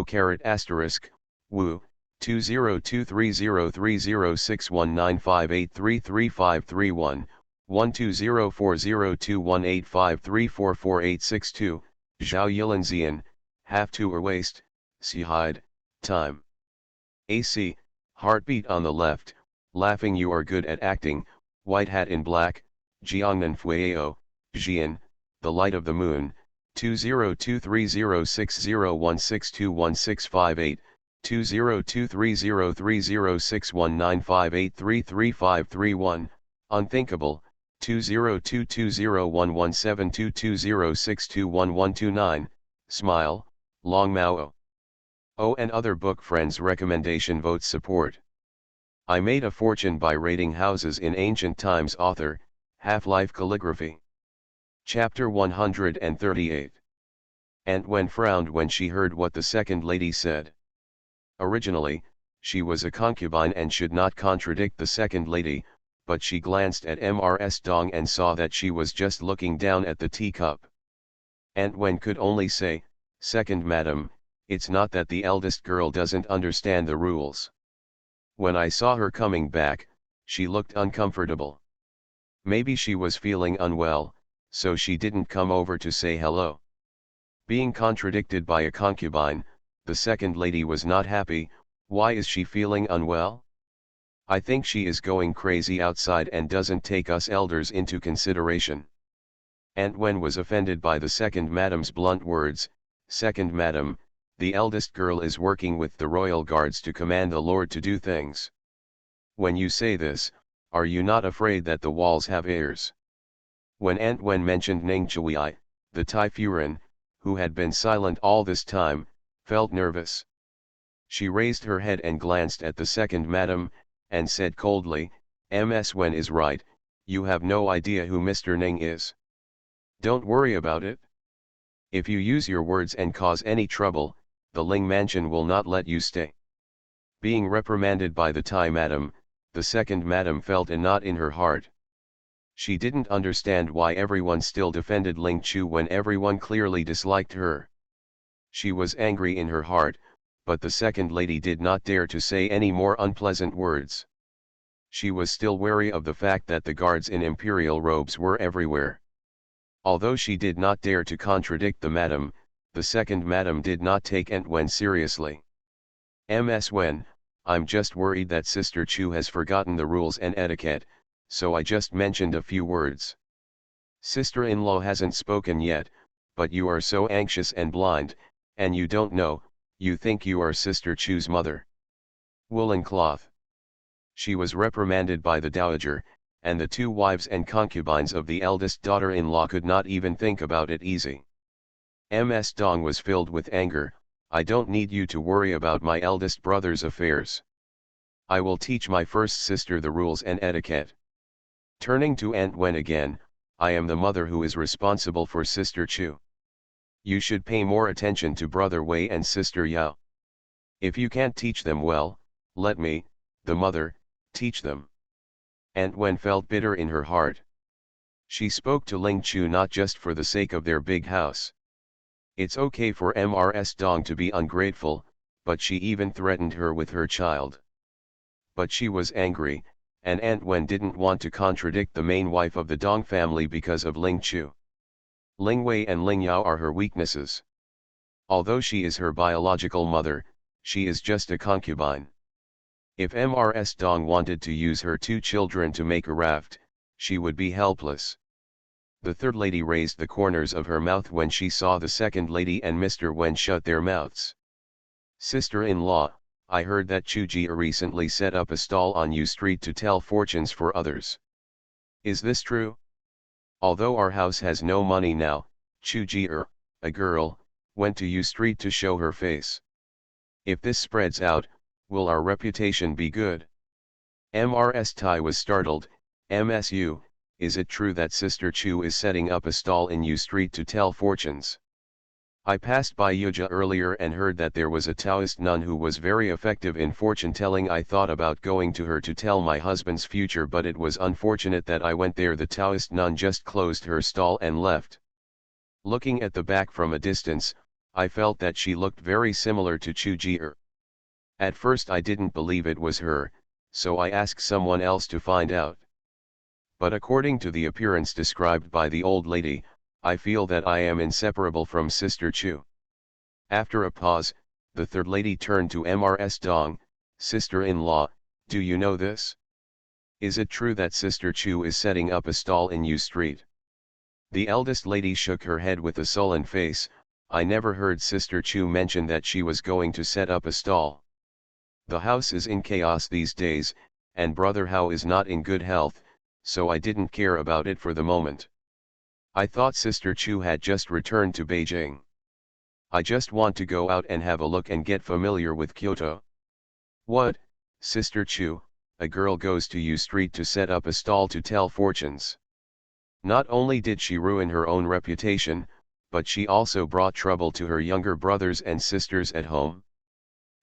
carat asterisk, Wu, 202303061958333531, 1204021853444862, Zhao Yilanzian, Have to or Waste, Sihide, Time. AC, Heartbeat on the left, Laughing You Are Good at Acting, White Hat in Black, Jiangnan Fueo, Jian, The Light of the Moon, 20230601621658, 202303061958333531, unthinkable, 202201172206211129, smile, long mao. Oh, and other book friends recommendation vote support. I made a fortune by raiding houses in ancient times. Author, Half-Life Calligraphy. Chapter 138. Aunt Wen frowned when she heard what the second lady said. Originally, she was a concubine and should not contradict the second lady, but she glanced at Mrs. Dong and saw that she was just looking down at the teacup. Aunt Wen could only say, "Second madam, it's not that the eldest girl doesn't understand the rules. When I saw her coming back, she looked uncomfortable. Maybe she was feeling unwell, so she didn't come over to say hello." Being contradicted by a concubine, the second lady was not happy. Why is she feeling unwell? I think she is going crazy outside and doesn't take us elders into consideration. Aunt Wen was offended by the second madam's blunt words. "Second madam, the eldest girl is working with the royal guards to command the Lord to do things. When you say this, are you not afraid that the walls have ears?" When Aunt Wen mentioned Ning Chui, the Tai Furin, who had been silent all this time, felt nervous. She raised her head and glanced at the second madam, and said coldly, "Ms. Wen is right, you have no idea who Mr. Ning is. Don't worry about it. If you use your words and cause any trouble, the Ling mansion will not let you stay." Being reprimanded by the Tai madam, the second madam felt a knot in her heart. She didn't understand why everyone still defended Ling Chu when everyone clearly disliked her. She was angry in her heart, but the second lady did not dare to say any more unpleasant words. She was still wary of the fact that the guards in imperial robes were everywhere. Although she did not dare to contradict the madam, the second madam did not take Aunt Wen seriously. "Ms. Wen, I'm just worried that Sister Chu has forgotten the rules and etiquette, so I just mentioned a few words. Sister-in-law hasn't spoken yet, but you are so anxious and blind, and you don't know, you think you are Sister Chu's mother. Woolen cloth." She was reprimanded by the dowager, and the two wives and concubines of the eldest daughter-in-law could not even think about it easy. Ms. Dong was filled with anger. "I don't need you to worry about my eldest brother's affairs. I will teach my first sister the rules and etiquette." Turning to Aunt Wen again, "I am the mother who is responsible for Sister Chu. You should pay more attention to Brother Wei and Sister Yao. If you can't teach them well, let me, the mother, teach them." Aunt Wen felt bitter in her heart. She spoke to Ling Chu not just for the sake of their big house. It's okay for Mrs. Dong to be ungrateful, but she even threatened her with her child. But she was angry, and Aunt Wen didn't want to contradict the main wife of the Dong family because of Ling Chu. Ling Wei and Ling Yao are her weaknesses. Although she is her biological mother, she is just a concubine. If Mrs. Dong wanted to use her two children to make a raft, she would be helpless. The third lady raised the corners of her mouth when she saw the second lady and Mr. Wen shut their mouths. "Sister-in-law, I heard that Chu Jie recently set up a stall on U Street to tell fortunes for others. Is this true? Although our house has no money now, Chu Jie, a girl, went to U Street to show her face. If this spreads out, will our reputation be good?" Mrs. Tai was startled. "Msu, is it true that Sister Chu is setting up a stall in U Street to tell fortunes? I passed by Yuja earlier and heard that there was a Taoist nun who was very effective in fortune-telling. I thought about going to her to tell my husband's future, but it was unfortunate that I went there. The Taoist nun just closed her stall and left. Looking at the back from a distance, I felt that she looked very similar to Chu Jie. At first I didn't believe it was her, so I asked someone else to find out. But according to the appearance described by the old lady, I feel that I am inseparable from Sister Chu." After a pause, the third lady turned to Mrs. Dong. "Sister-in-law, do you know this? Is it true that Sister Chu is setting up a stall in U Street?" The eldest lady shook her head with a sullen face. "I never heard Sister Chu mention that she was going to set up a stall. The house is in chaos these days, and Brother Hao is not in good health, so I didn't care about it for the moment. I thought Sister Chu had just returned to Beijing. I just want to go out and have a look and get familiar with Kyoto. What, Sister Chu, a girl goes to U Street to set up a stall to tell fortunes. Not only did she ruin her own reputation, but she also brought trouble to her younger brothers and sisters at home.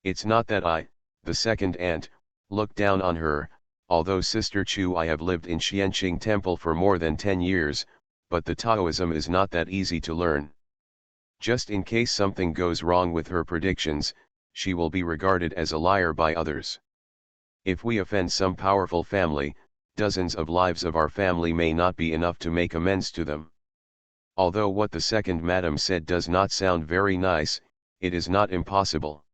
It's not that I, the second aunt, look down on her, although Sister Chu, I have lived in Xianqing Temple for more than 10 years, but the Taoism is not that easy to learn. Just in case something goes wrong with her predictions, she will be regarded as a liar by others. If we offend some powerful family, dozens of lives of our family may not be enough to make amends to them. Although what the second madam said does not sound very nice, it is not impossible.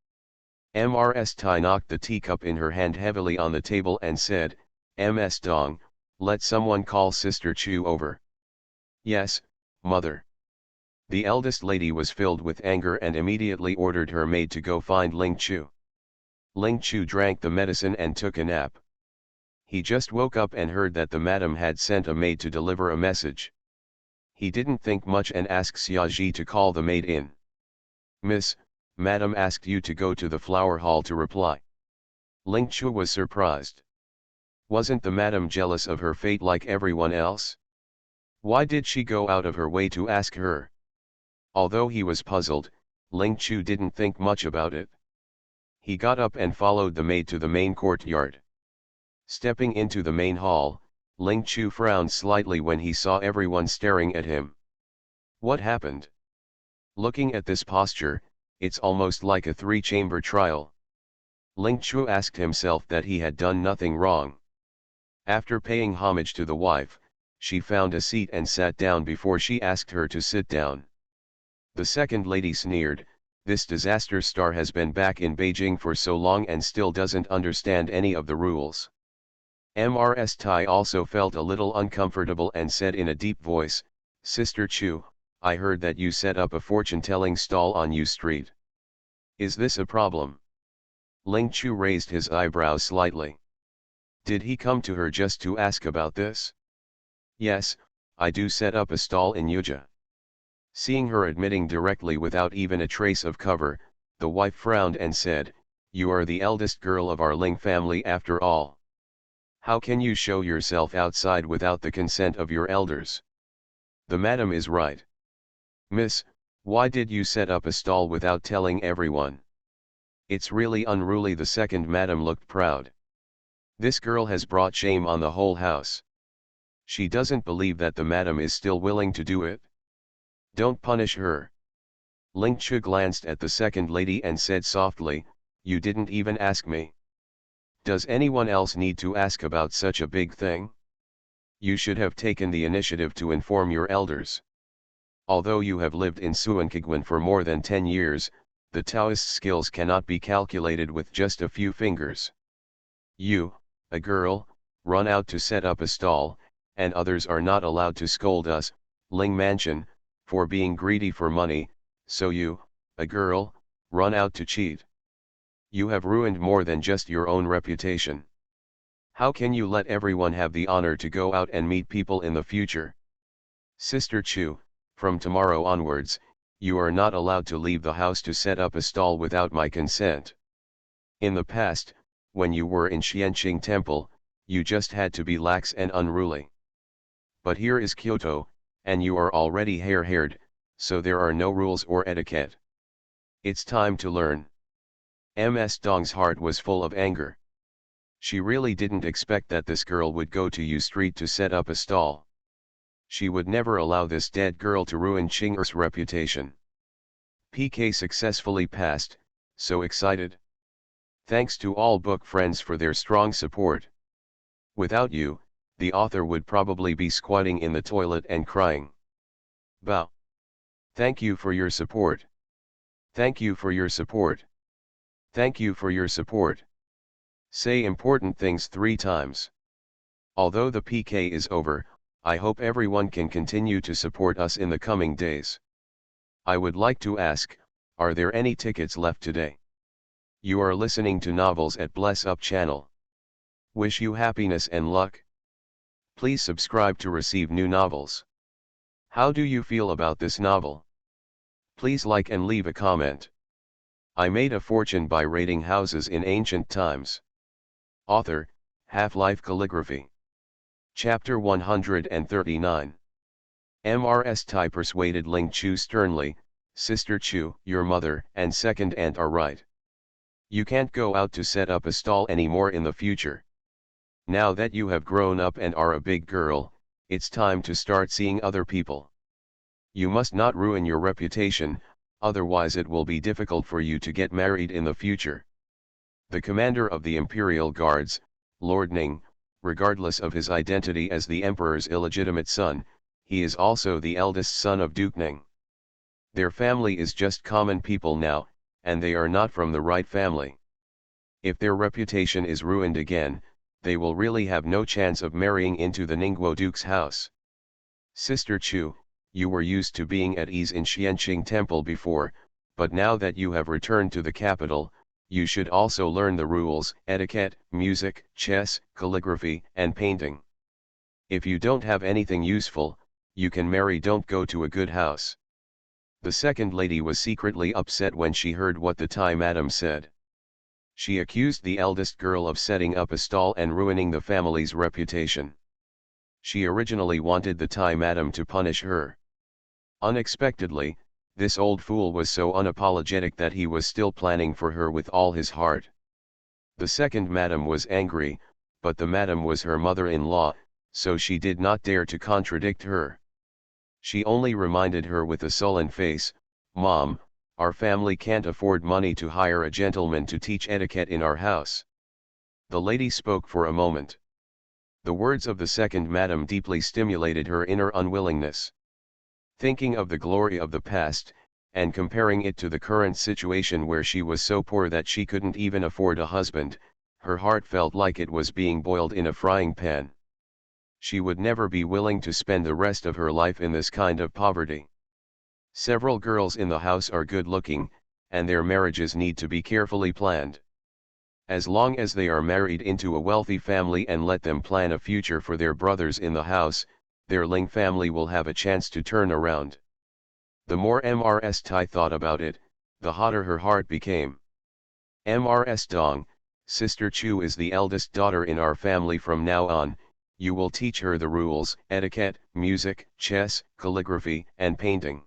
Ms. Tai knocked the teacup in her hand heavily on the table and said, Ms. Dong, let someone call Sister Chu over. Yes, mother. The eldest lady was filled with anger and immediately ordered her maid to go find Ling Chu. Ling Chu drank the medicine and took a nap. He just woke up and heard that the madam had sent a maid to deliver a message. He didn't think much and asked Xiaji to call the maid in. Miss, madam asked you to go to the flower hall to reply. Ling Chu was surprised. Wasn't the madam jealous of her fate like everyone else? Why did she go out of her way to ask her? Although he was puzzled, Ling Chu didn't think much about it. He got up and followed the maid to the main courtyard. Stepping into the main hall, Ling Chu frowned slightly when he saw everyone staring at him. What happened? Looking at this posture, it's almost like a three-chamber trial. Ling Chu asked himself that he had done nothing wrong. After paying homage to the wife, she found a seat and sat down before she asked her to sit down. The second lady sneered, this disaster star has been back in Beijing for so long and still doesn't understand any of the rules. Ms. Tai also felt a little uncomfortable and said in a deep voice, Sister Chu, I heard that you set up a fortune-telling stall on U Street. Is this a problem? Ling Chu raised his eyebrows slightly. Did he come to her just to ask about this? Yes, I do set up a stall in Yuja. Seeing her admitting directly without even a trace of cover, the wife frowned and said, you are the eldest girl of our Ling family after all. How can you show yourself outside without the consent of your elders? The madam is right. Miss, why did you set up a stall without telling everyone? It's really unruly. The second madam looked proud. This girl has brought shame on the whole house. She doesn't believe that the madam is still willing to do it. Don't punish her. Ling Chu glanced at the second lady and said softly, you didn't even ask me. Does anyone else need to ask about such a big thing? You should have taken the initiative to inform your elders. Although you have lived in Suankigwan for more than 10 years, the Taoist skills cannot be calculated with just a few fingers. You, a girl, run out to set up a stall, and others are not allowed to scold us, Ling Mansion, for being greedy for money, so you, a girl, run out to cheat. You have ruined more than just your own reputation. How can you let everyone have the honor to go out and meet people in the future? Sister Chu, from tomorrow onwards, you are not allowed to leave the house to set up a stall without my consent. In the past, when you were in Xianqing Temple, you just had to be lax and unruly. But here is Kyoto, and you are already hair-haired, so there are no rules or etiquette. It's time to learn. Ms. Dong's heart was full of anger. She really didn't expect that this girl would go to U Street to set up a stall. She would never allow this dead girl to ruin Qing'er's reputation. PK successfully passed, so excited. Thanks to all book friends for their strong support. Without you, the author would probably be squatting in the toilet and crying. Bow. Thank you for your support. Thank you for your support. Thank you for your support. Say important things 3 times. Although the PK is over, I hope everyone can continue to support us in the coming days. I would like to ask, are there any tickets left today? You are listening to Novels at Bless Up channel. Wish you happiness and luck. Please subscribe to receive new novels. How do you feel about this novel? Please like and leave a comment. I made a fortune by raiding houses in ancient times. Author, Half-Life Calligraphy. Chapter 139. Mrs. Tai persuaded Ling Chu sternly, Sister Chu, your mother and second aunt are right. You can't go out to set up a stall anymore in the future. Now that you have grown up and are a big girl, it's time to start seeing other people. You must not ruin your reputation, otherwise it will be difficult for you to get married in the future. The commander of the Imperial Guards, Lord Ning, regardless of his identity as the Emperor's illegitimate son, he is also the eldest son of Duke Ning. Their family is just common people now, and they are not from the right family. If their reputation is ruined again, they will really have no chance of marrying into the Ningguo Duke's house. Sister Chu, you were used to being at ease in Xianqing Temple before, but now that you have returned to the capital, you should also learn the rules, etiquette, music, chess, calligraphy, and painting. If you don't have anything useful, you can marry. Don't go to a good house. The second lady was secretly upset when she heard what the Tai madam said. She accused the eldest girl of setting up a stall and ruining the family's reputation. She originally wanted the Tai madam to punish her. Unexpectedly, this old fool was so unapologetic that he was still planning for her with all his heart. The second madam was angry, but the madam was her mother-in-law, so she did not dare to contradict her. She only reminded her with a sullen face, "Mom, our family can't afford money to hire a gentleman to teach etiquette in our house." The lady spoke for a moment. The words of the second madam deeply stimulated her inner unwillingness. Thinking of the glory of the past, and comparing it to the current situation where she was so poor that she couldn't even afford a husband, her heart felt like it was being boiled in a frying pan. She would never be willing to spend the rest of her life in this kind of poverty. Several girls in the house are good looking, and their marriages need to be carefully planned. As long as they are married into a wealthy family and let them plan a future for their brothers in the house, their Ling family will have a chance to turn around. The more Mrs. Tai thought about it, the hotter her heart became. Mrs. Dong, Sister Chu is the eldest daughter in our family. From now on, you will teach her the rules, etiquette, music, chess, calligraphy, and painting.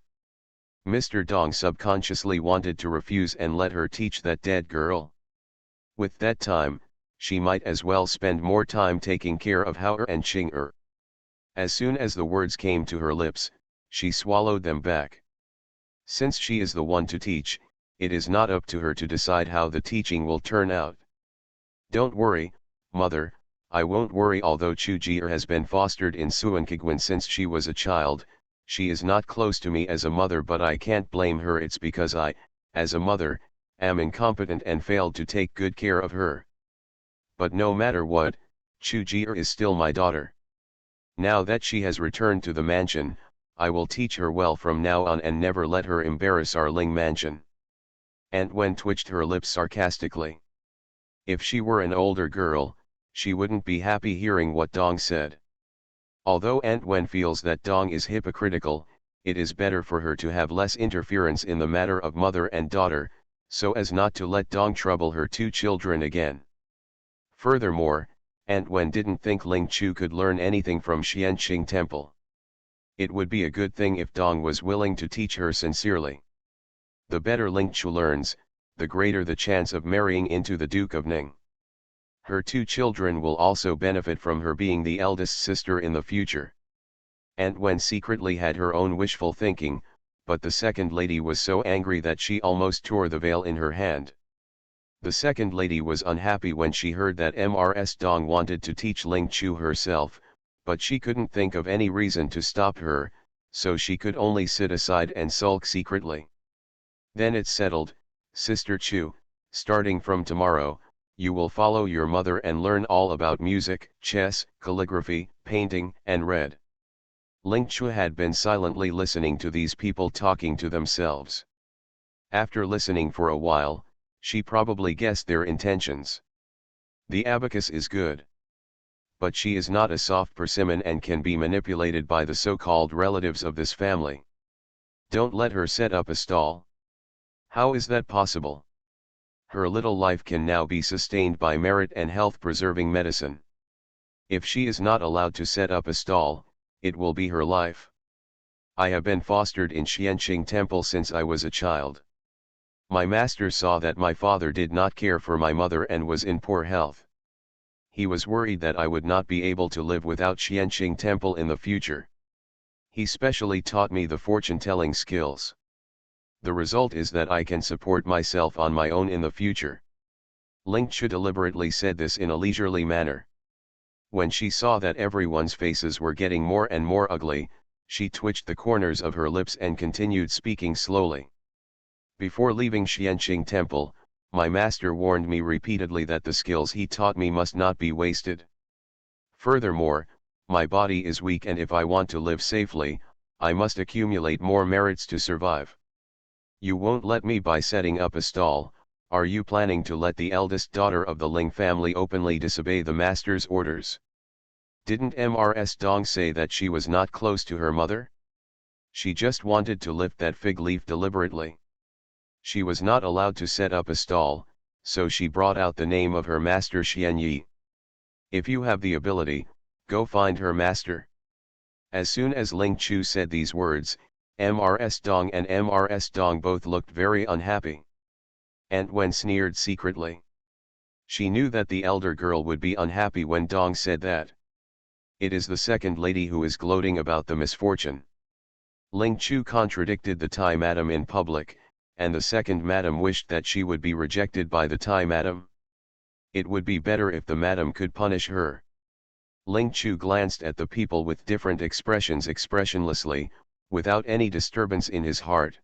Mr. Dong subconsciously wanted to refuse and let her teach that dead girl. With that time, she might as well spend more time taking care of Hao and Qing. As soon as the words came to her lips, she swallowed them back. Since she is the one to teach, it is not up to her to decide how the teaching will turn out. Don't worry, mother, I won't worry. Although Chu Jie has been fostered in Suankigwan since she was a child, she is not close to me as a mother, but I can't blame her. It's because I, as a mother, am incompetent and failed to take good care of her. But no matter what, Chu Jie is still my daughter. Now that she has returned to the mansion, I will teach her well from now on and never let her embarrass our Ling mansion. Aunt Wen twitched her lips sarcastically. If she were an older girl, she wouldn't be happy hearing what Dong said. Although Aunt Wen feels that Dong is hypocritical, it is better for her to have less interference in the matter of mother and daughter, so as not to let Dong trouble her two children again. Furthermore, Aunt Wen didn't think Ling Chu could learn anything from Xianqing Temple. It would be a good thing if Dong was willing to teach her sincerely. The better Ling Chu learns, the greater the chance of marrying into the Duke of Ning. Her two children will also benefit from her being the eldest sister in the future. Aunt Wen secretly had her own wishful thinking, but the second lady was so angry that she almost tore the veil in her hand. The second lady was unhappy when she heard that Mrs. Dong wanted to teach Ling Chu herself, but she couldn't think of any reason to stop her, so she could only sit aside and sulk secretly. Then it's settled, Sister Chu, starting from tomorrow, you will follow your mother and learn all about music, chess, calligraphy, painting, and read. Ling Chu had been silently listening to these people talking to themselves. After listening for a while, She probably guessed their intentions. The abacus is good. But she is not a soft persimmon and can be manipulated by the so-called relatives of this family. Don't let her set up a stall. How is that possible? Her little life can now be sustained by merit and health-preserving medicine. If she is not allowed to set up a stall, it will be her life. I have been fostered in Xianqing Temple since I was a child. My master saw that my father did not care for my mother and was in poor health. He was worried that I would not be able to live without Xianqing Temple in the future. He specially taught me the fortune-telling skills. The result is that I can support myself on my own in the future. Ling Chu deliberately said this in a leisurely manner. When she saw that everyone's faces were getting more and more ugly, she twitched the corners of her lips and continued speaking slowly. Before leaving Xianqing Temple, my master warned me repeatedly that the skills he taught me must not be wasted. Furthermore, my body is weak and if I want to live safely, I must accumulate more merits to survive. You won't let me by setting up a stall. Are you planning to let the eldest daughter of the Ling family openly disobey the master's orders? Didn't Mrs. Dong say that she was not close to her mother? She just wanted to lift that fig leaf deliberately. She was not allowed to set up a stall, so she brought out the name of her master Xian Yi. If you have the ability, go find her master. As soon as Ling Chu said these words, Mrs. Dong and Mrs. Dong both looked very unhappy. Aunt Wen sneered secretly. She knew that the elder girl would be unhappy when Dong said that. It is the second lady who is gloating about the misfortune. Ling Chu contradicted the Thai madam in public, and the second madam wished that she would be rejected by the Thai madam. It would be better if the madam could punish her. Ling Chu glanced at the people with different expressions expressionlessly, without any disturbance in his heart.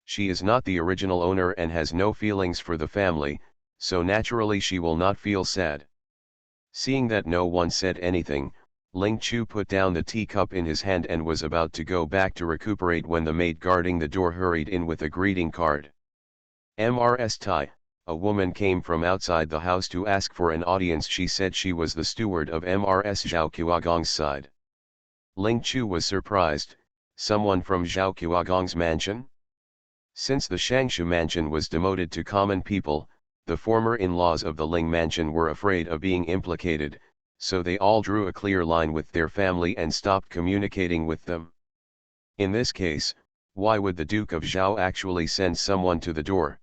She is not the original owner and has no feelings for the family, so naturally she will not feel sad. Seeing that no one said anything, Ling Chu put down the teacup in his hand and was about to go back to recuperate when the maid guarding the door hurried in with a greeting card. Mrs. Tai, a woman came from outside the house to ask for an audience. She said she was the steward of Mrs. Zhao Qiagong's side. Ling Chu was surprised. Someone from Zhao Qiagong's mansion? Since the Shangshu mansion was demoted to common people, the former in-laws of the Ling mansion were afraid of being implicated, so they all drew a clear line with their family and stopped communicating with them. In this case, why would the Duke of Zhao actually send someone to the door?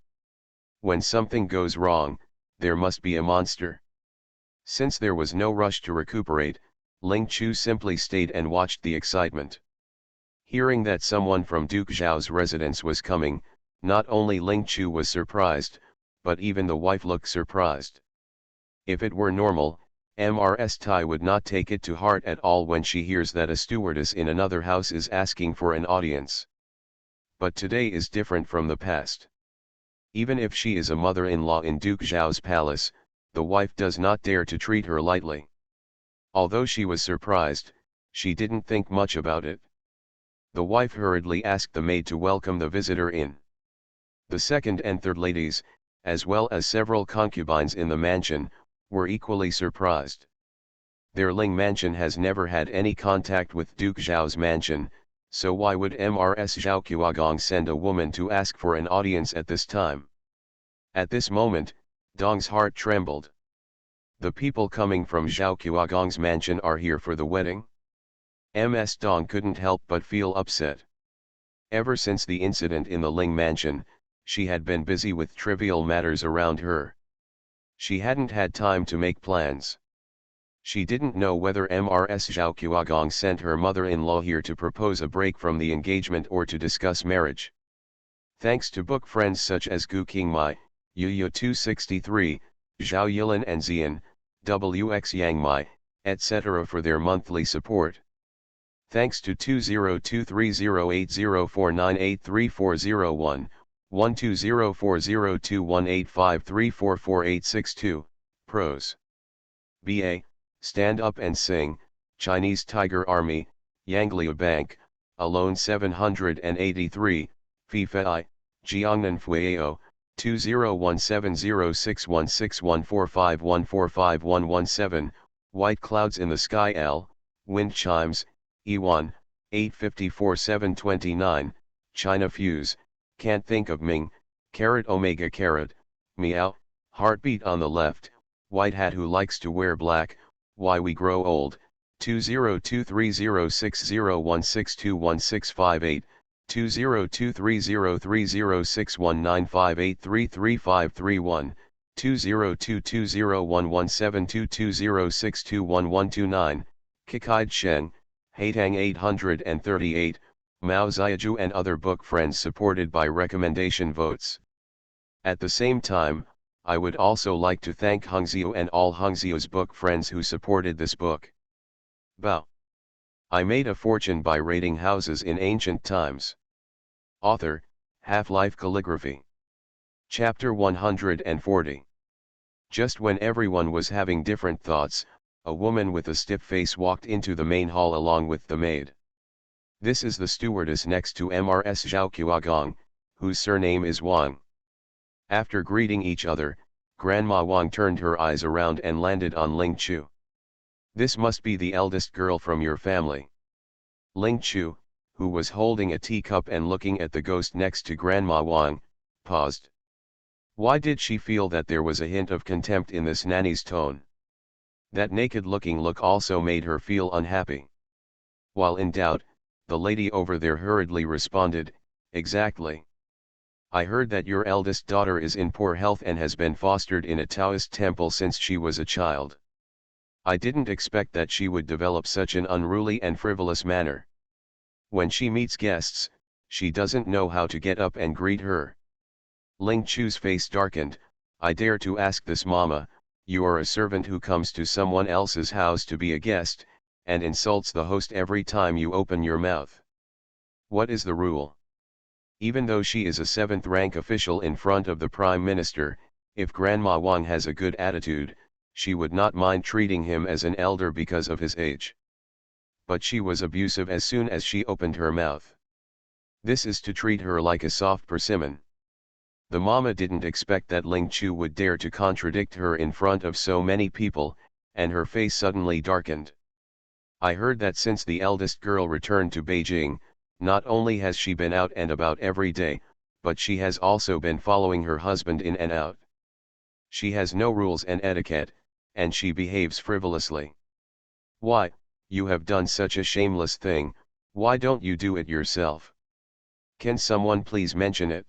When something goes wrong, there must be a monster. Since there was no rush to recuperate, Ling Chu simply stayed and watched the excitement. Hearing that someone from Duke Zhao's residence was coming, not only Ling Chu was surprised, but even the wife looked surprised. If it were normal, Mrs. Tai would not take it to heart at all when she hears that a stewardess in another house is asking for an audience. But today is different from the past. Even if she is a mother-in-law in Duke Zhao's palace, the wife does not dare to treat her lightly. Although she was surprised, she didn't think much about it. The wife hurriedly asked the maid to welcome the visitor in. The second and third ladies, as well as several concubines in the mansion, were equally surprised. Their Ling mansion has never had any contact with Duke Zhao's mansion, so why would Mrs. Zhao Qiagong send a woman to ask for an audience at this time? At this moment, Dong's heart trembled. The people coming from Zhao Qiagong's mansion are here for the wedding? Ms. Dong couldn't help but feel upset. Ever since the incident in the Ling mansion, she had been busy with trivial matters around her. She hadn't had time to make plans. She didn't know whether Mrs. Zhao Qiagong sent her mother-in-law here to propose a break from the engagement or to discuss marriage. Thanks to book friends such as Gu Qingmai, Yu 263, Zhao Yilin and Xian, WX Yang Mai, etc. for their monthly support. Thanks to 20230804983401, 120402185344862, Pros. BA, Stand Up and Sing, Chinese Tiger Army, Yanglia Bank, Alone 783, FIFA I, Jiangnan Fueo, 20170616145145145117, white clouds in the sky L, wind chimes, E1, 854 729, China fuse, can't think of Ming, carat omega carat, meow, heartbeat on the left, white hat who likes to wear black, why we grow old, 20230601621658, 202303061958333531, 202201172206211129, Kikide Sheng, Haitang 838, Mao Zedong and other book friends supported by recommendation votes. At the same time, I would also like to thank Hungzio and all Hungzio's book friends who supported this book. Bao. I made a fortune by raiding houses in ancient times. Author, Half-Life Calligraphy. Chapter 140. Just when everyone was having different thoughts, a woman with a stiff face walked into the main hall along with the maid. This is the stewardess next to Mrs. Zhao Qiagong, whose surname is Wang. After greeting each other, Grandma Wang turned her eyes around and landed on Ling Chu. This must be the eldest girl from your family. Ling Chu, who was holding a teacup and looking at the ghost next to Grandma Wang, paused. Why did she feel that there was a hint of contempt in this nanny's tone? That naked-looking look also made her feel unhappy. While in doubt, the lady over there hurriedly responded, exactly. I heard that your eldest daughter is in poor health and has been fostered in a Taoist temple since she was a child. I didn't expect that she would develop such an unruly and frivolous manner. When she meets guests, she doesn't know how to get up and greet her. Ling Chu's face darkened. I dare to ask this, Mama, you are a servant who comes to someone else's house to be a guest, and insults the host every time you open your mouth. What is the rule? Even though she is a 7th-rank official in front of the Prime Minister, if Grandma Wang has a good attitude, she would not mind treating him as an elder because of his age. But she was abusive as soon as she opened her mouth. This is to treat her like a soft persimmon. The mama didn't expect that Ling Chu would dare to contradict her in front of so many people, and her face suddenly darkened. I heard that since the eldest girl returned to Beijing, not only has she been out and about every day, but she has also been following her husband in and out. She has no rules and etiquette, and she behaves frivolously. Why, you have done such a shameless thing, why don't you do it yourself? Can someone please mention it?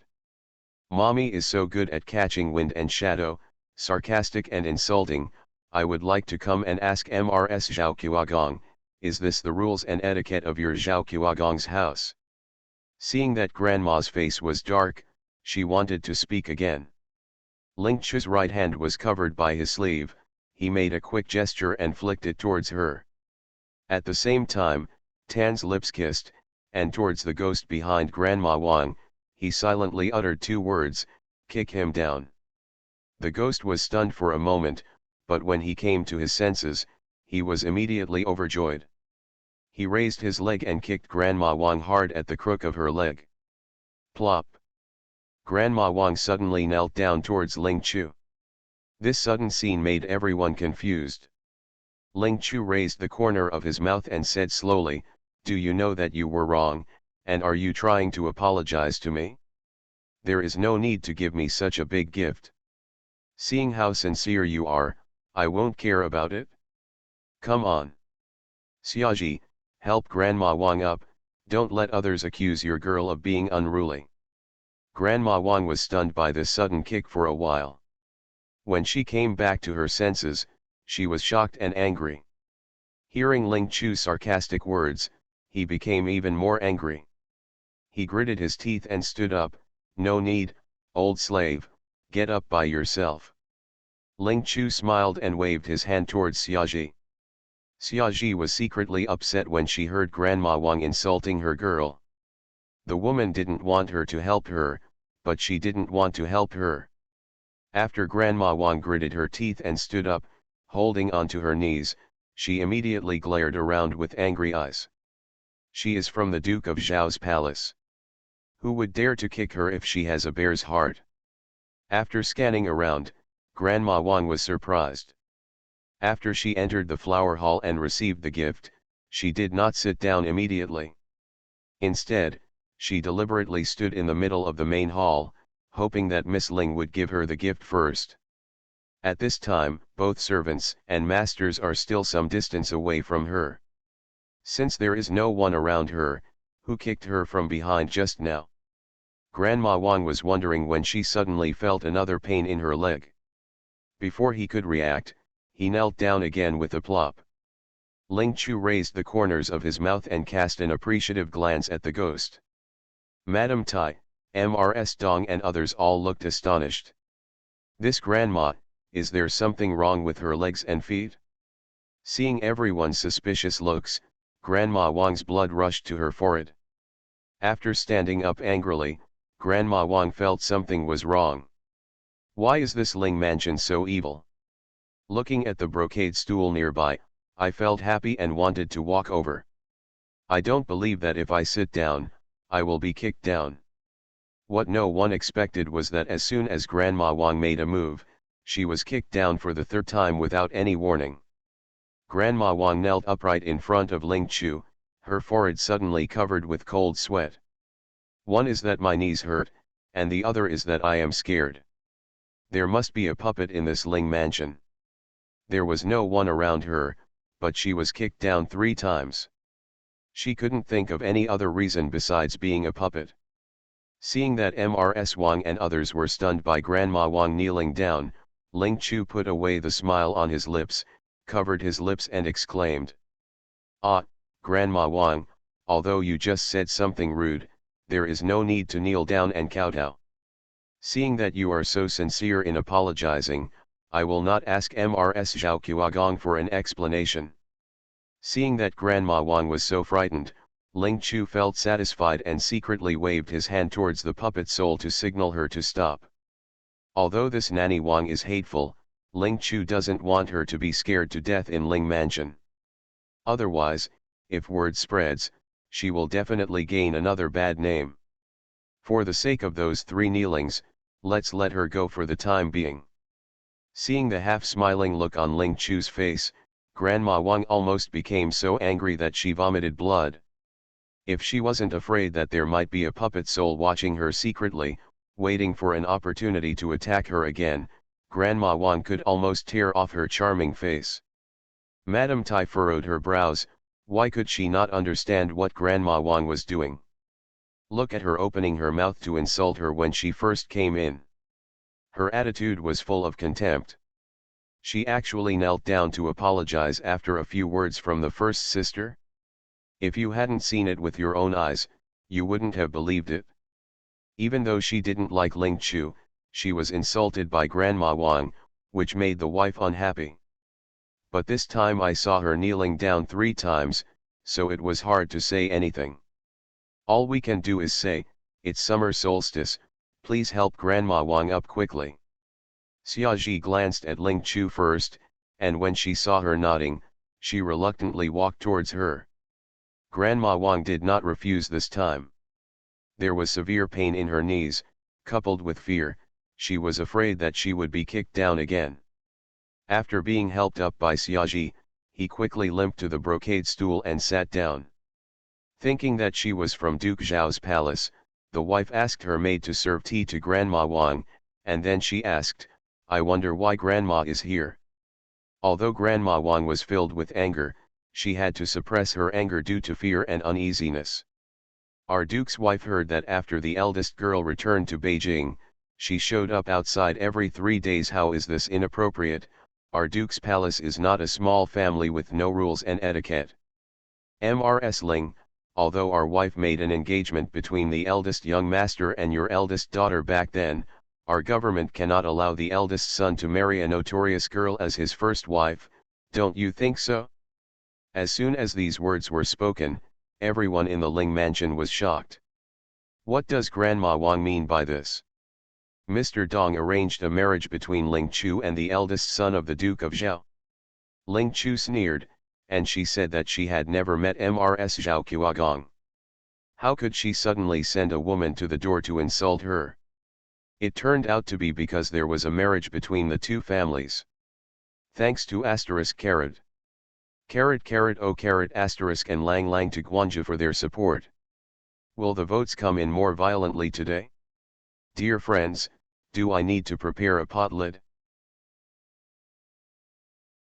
Mommy is so good at catching wind and shadow, sarcastic and insulting. I would like to come and ask Mrs. Zhao Qiagong, is this the rules and etiquette of your Zhao Qiagong's house? Seeing that Grandma's face was dark, she wanted to speak again. Ling Chu's right hand was covered by his sleeve. He made a quick gesture and flicked it towards her. At the same time, Tan's lips kissed, and towards the ghost behind Grandma Wang, he silently uttered 2 words, kick him down. The ghost was stunned for a moment, but when he came to his senses, he was immediately overjoyed. He raised his leg and kicked Grandma Wang hard at the crook of her leg. Plop. Grandma Wang suddenly knelt down towards Ling Chu. This sudden scene made everyone confused. Ling Chu raised the corner of his mouth and said slowly, do you know that you were wrong, and are you trying to apologize to me? There is no need to give me such a big gift. Seeing how sincere you are, I won't care about it. Come on. Xiaoji, help Grandma Wang up, don't let others accuse your girl of being unruly. Grandma Wang was stunned by this sudden kick for a while. When she came back to her senses, she was shocked and angry. Hearing Ling Chu's sarcastic words, he became even more angry. He gritted his teeth and stood up, no need, old slave, get up by yourself. Ling Chu smiled and waved his hand towards Xiaoji. Xiaoji was secretly upset when she heard Grandma Wang insulting her girl. The woman didn't want her to help her, but she didn't want to help her. After Grandma Wang gritted her teeth and stood up, holding onto her knees, she immediately glared around with angry eyes. She is from the Duke of Zhao's palace. Who would dare to kick her if she has a bear's heart? After scanning around, Grandma Wang was surprised. After she entered the flower hall and received the gift, she did not sit down immediately. Instead, she deliberately stood in the middle of the main hall, hoping that Miss Ling would give her the gift first. At this time, both servants and masters are still some distance away from her. Since there is no one around her, who kicked her from behind just now? Grandma Wang was wondering when she suddenly felt another pain in her leg. Before he could react, he knelt down again with a plop. Ling Chu raised the corners of his mouth and cast an appreciative glance at the ghost. Madame Tai, Mrs. Dong and others all looked astonished. This grandma, is there something wrong with her legs and feet? Seeing everyone's suspicious looks, Grandma Wang's blood rushed to her forehead. After standing up angrily, Grandma Wang felt something was wrong. Why is this Ling mansion so evil? Looking at the brocade stool nearby, I felt happy and wanted to walk over. I don't believe that if I sit down, I will be kicked down. What no one expected was that as soon as Grandma Wang made a move, she was kicked down for the third time without any warning. Grandma Wang knelt upright in front of Ling Chu, her forehead suddenly covered with cold sweat. One is that my knees hurt, and the other is that I am scared. There must be a puppet in this Ling mansion. There was no one around her, but she was kicked down 3 times. She couldn't think of any other reason besides being a puppet. Seeing that Mrs. Wang and others were stunned by Grandma Wang kneeling down, Ling Chu put away the smile on his lips, covered his lips and exclaimed. Ah, Grandma Wang, although you just said something rude, there is no need to kneel down and kowtow. Seeing that you are so sincere in apologizing, I will not ask Mrs. Zhao Qiagong for an explanation. Seeing that Grandma Wang was so frightened, Ling Chu felt satisfied and secretly waved his hand towards the puppet soul to signal her to stop. Although this Nanny Wang is hateful, Ling Chu doesn't want her to be scared to death in Ling Mansion. Otherwise, if word spreads, she will definitely gain another bad name. For the sake of those 3 kneelings, let's let her go for the time being. Seeing the half-smiling look on Ling Chu's face, Grandma Wang almost became so angry that she vomited blood. If she wasn't afraid that there might be a puppet soul watching her secretly, waiting for an opportunity to attack her again, Grandma Wang could almost tear off her charming face. Madame Tai furrowed her brows. Why could she not understand what Grandma Wang was doing? Look at her opening her mouth to insult her when she first came in. Her attitude was full of contempt. She actually knelt down to apologize after a few words from the first sister? If you hadn't seen it with your own eyes, you wouldn't have believed it. Even though she didn't like Ling Chu, she was insulted by Grandma Wang, which made the wife unhappy. But this time I saw her kneeling down 3 times, so it was hard to say anything. All we can do is say, it's summer solstice, please help Grandma Wang up quickly. Xiaoji glanced at Ling Chu first, and when she saw her nodding, she reluctantly walked towards her. Grandma Wang did not refuse this time. There was severe pain in her knees, coupled with fear. She was afraid that she would be kicked down again. After being helped up by Xiaoji, he quickly limped to the brocade stool and sat down. Thinking that she was from Duke Zhao's palace, the wife asked her maid to serve tea to Grandma Wang, and then she asked, I wonder why Grandma is here. Although Grandma Wang was filled with anger, she had to suppress her anger due to fear and uneasiness. Our Duke's wife heard that after the eldest girl returned to Beijing, she showed up outside every 3 days. How is this inappropriate? Our Duke's palace is not a small family with no rules and etiquette. Mrs. Ling, although our wife made an engagement between the eldest young master and your eldest daughter back then, our government cannot allow the eldest son to marry a notorious girl as his first wife, don't you think so? As soon as these words were spoken, everyone in the Ling mansion was shocked. What does Grandma Wang mean by this? Mr. Dong arranged a marriage between Ling Chu and the eldest son of the Duke of Zhao. Ling Chu sneered, and she said that she had never met Mrs. Zhao Qiagong. How could she suddenly send a woman to the door to insult her? It turned out to be because there was a marriage between the two families. Thanks to *carrot. **** and Lang Lang to Gwanja for their support. Will the votes come in more violently today? Dear friends, do I need to prepare a pot lid?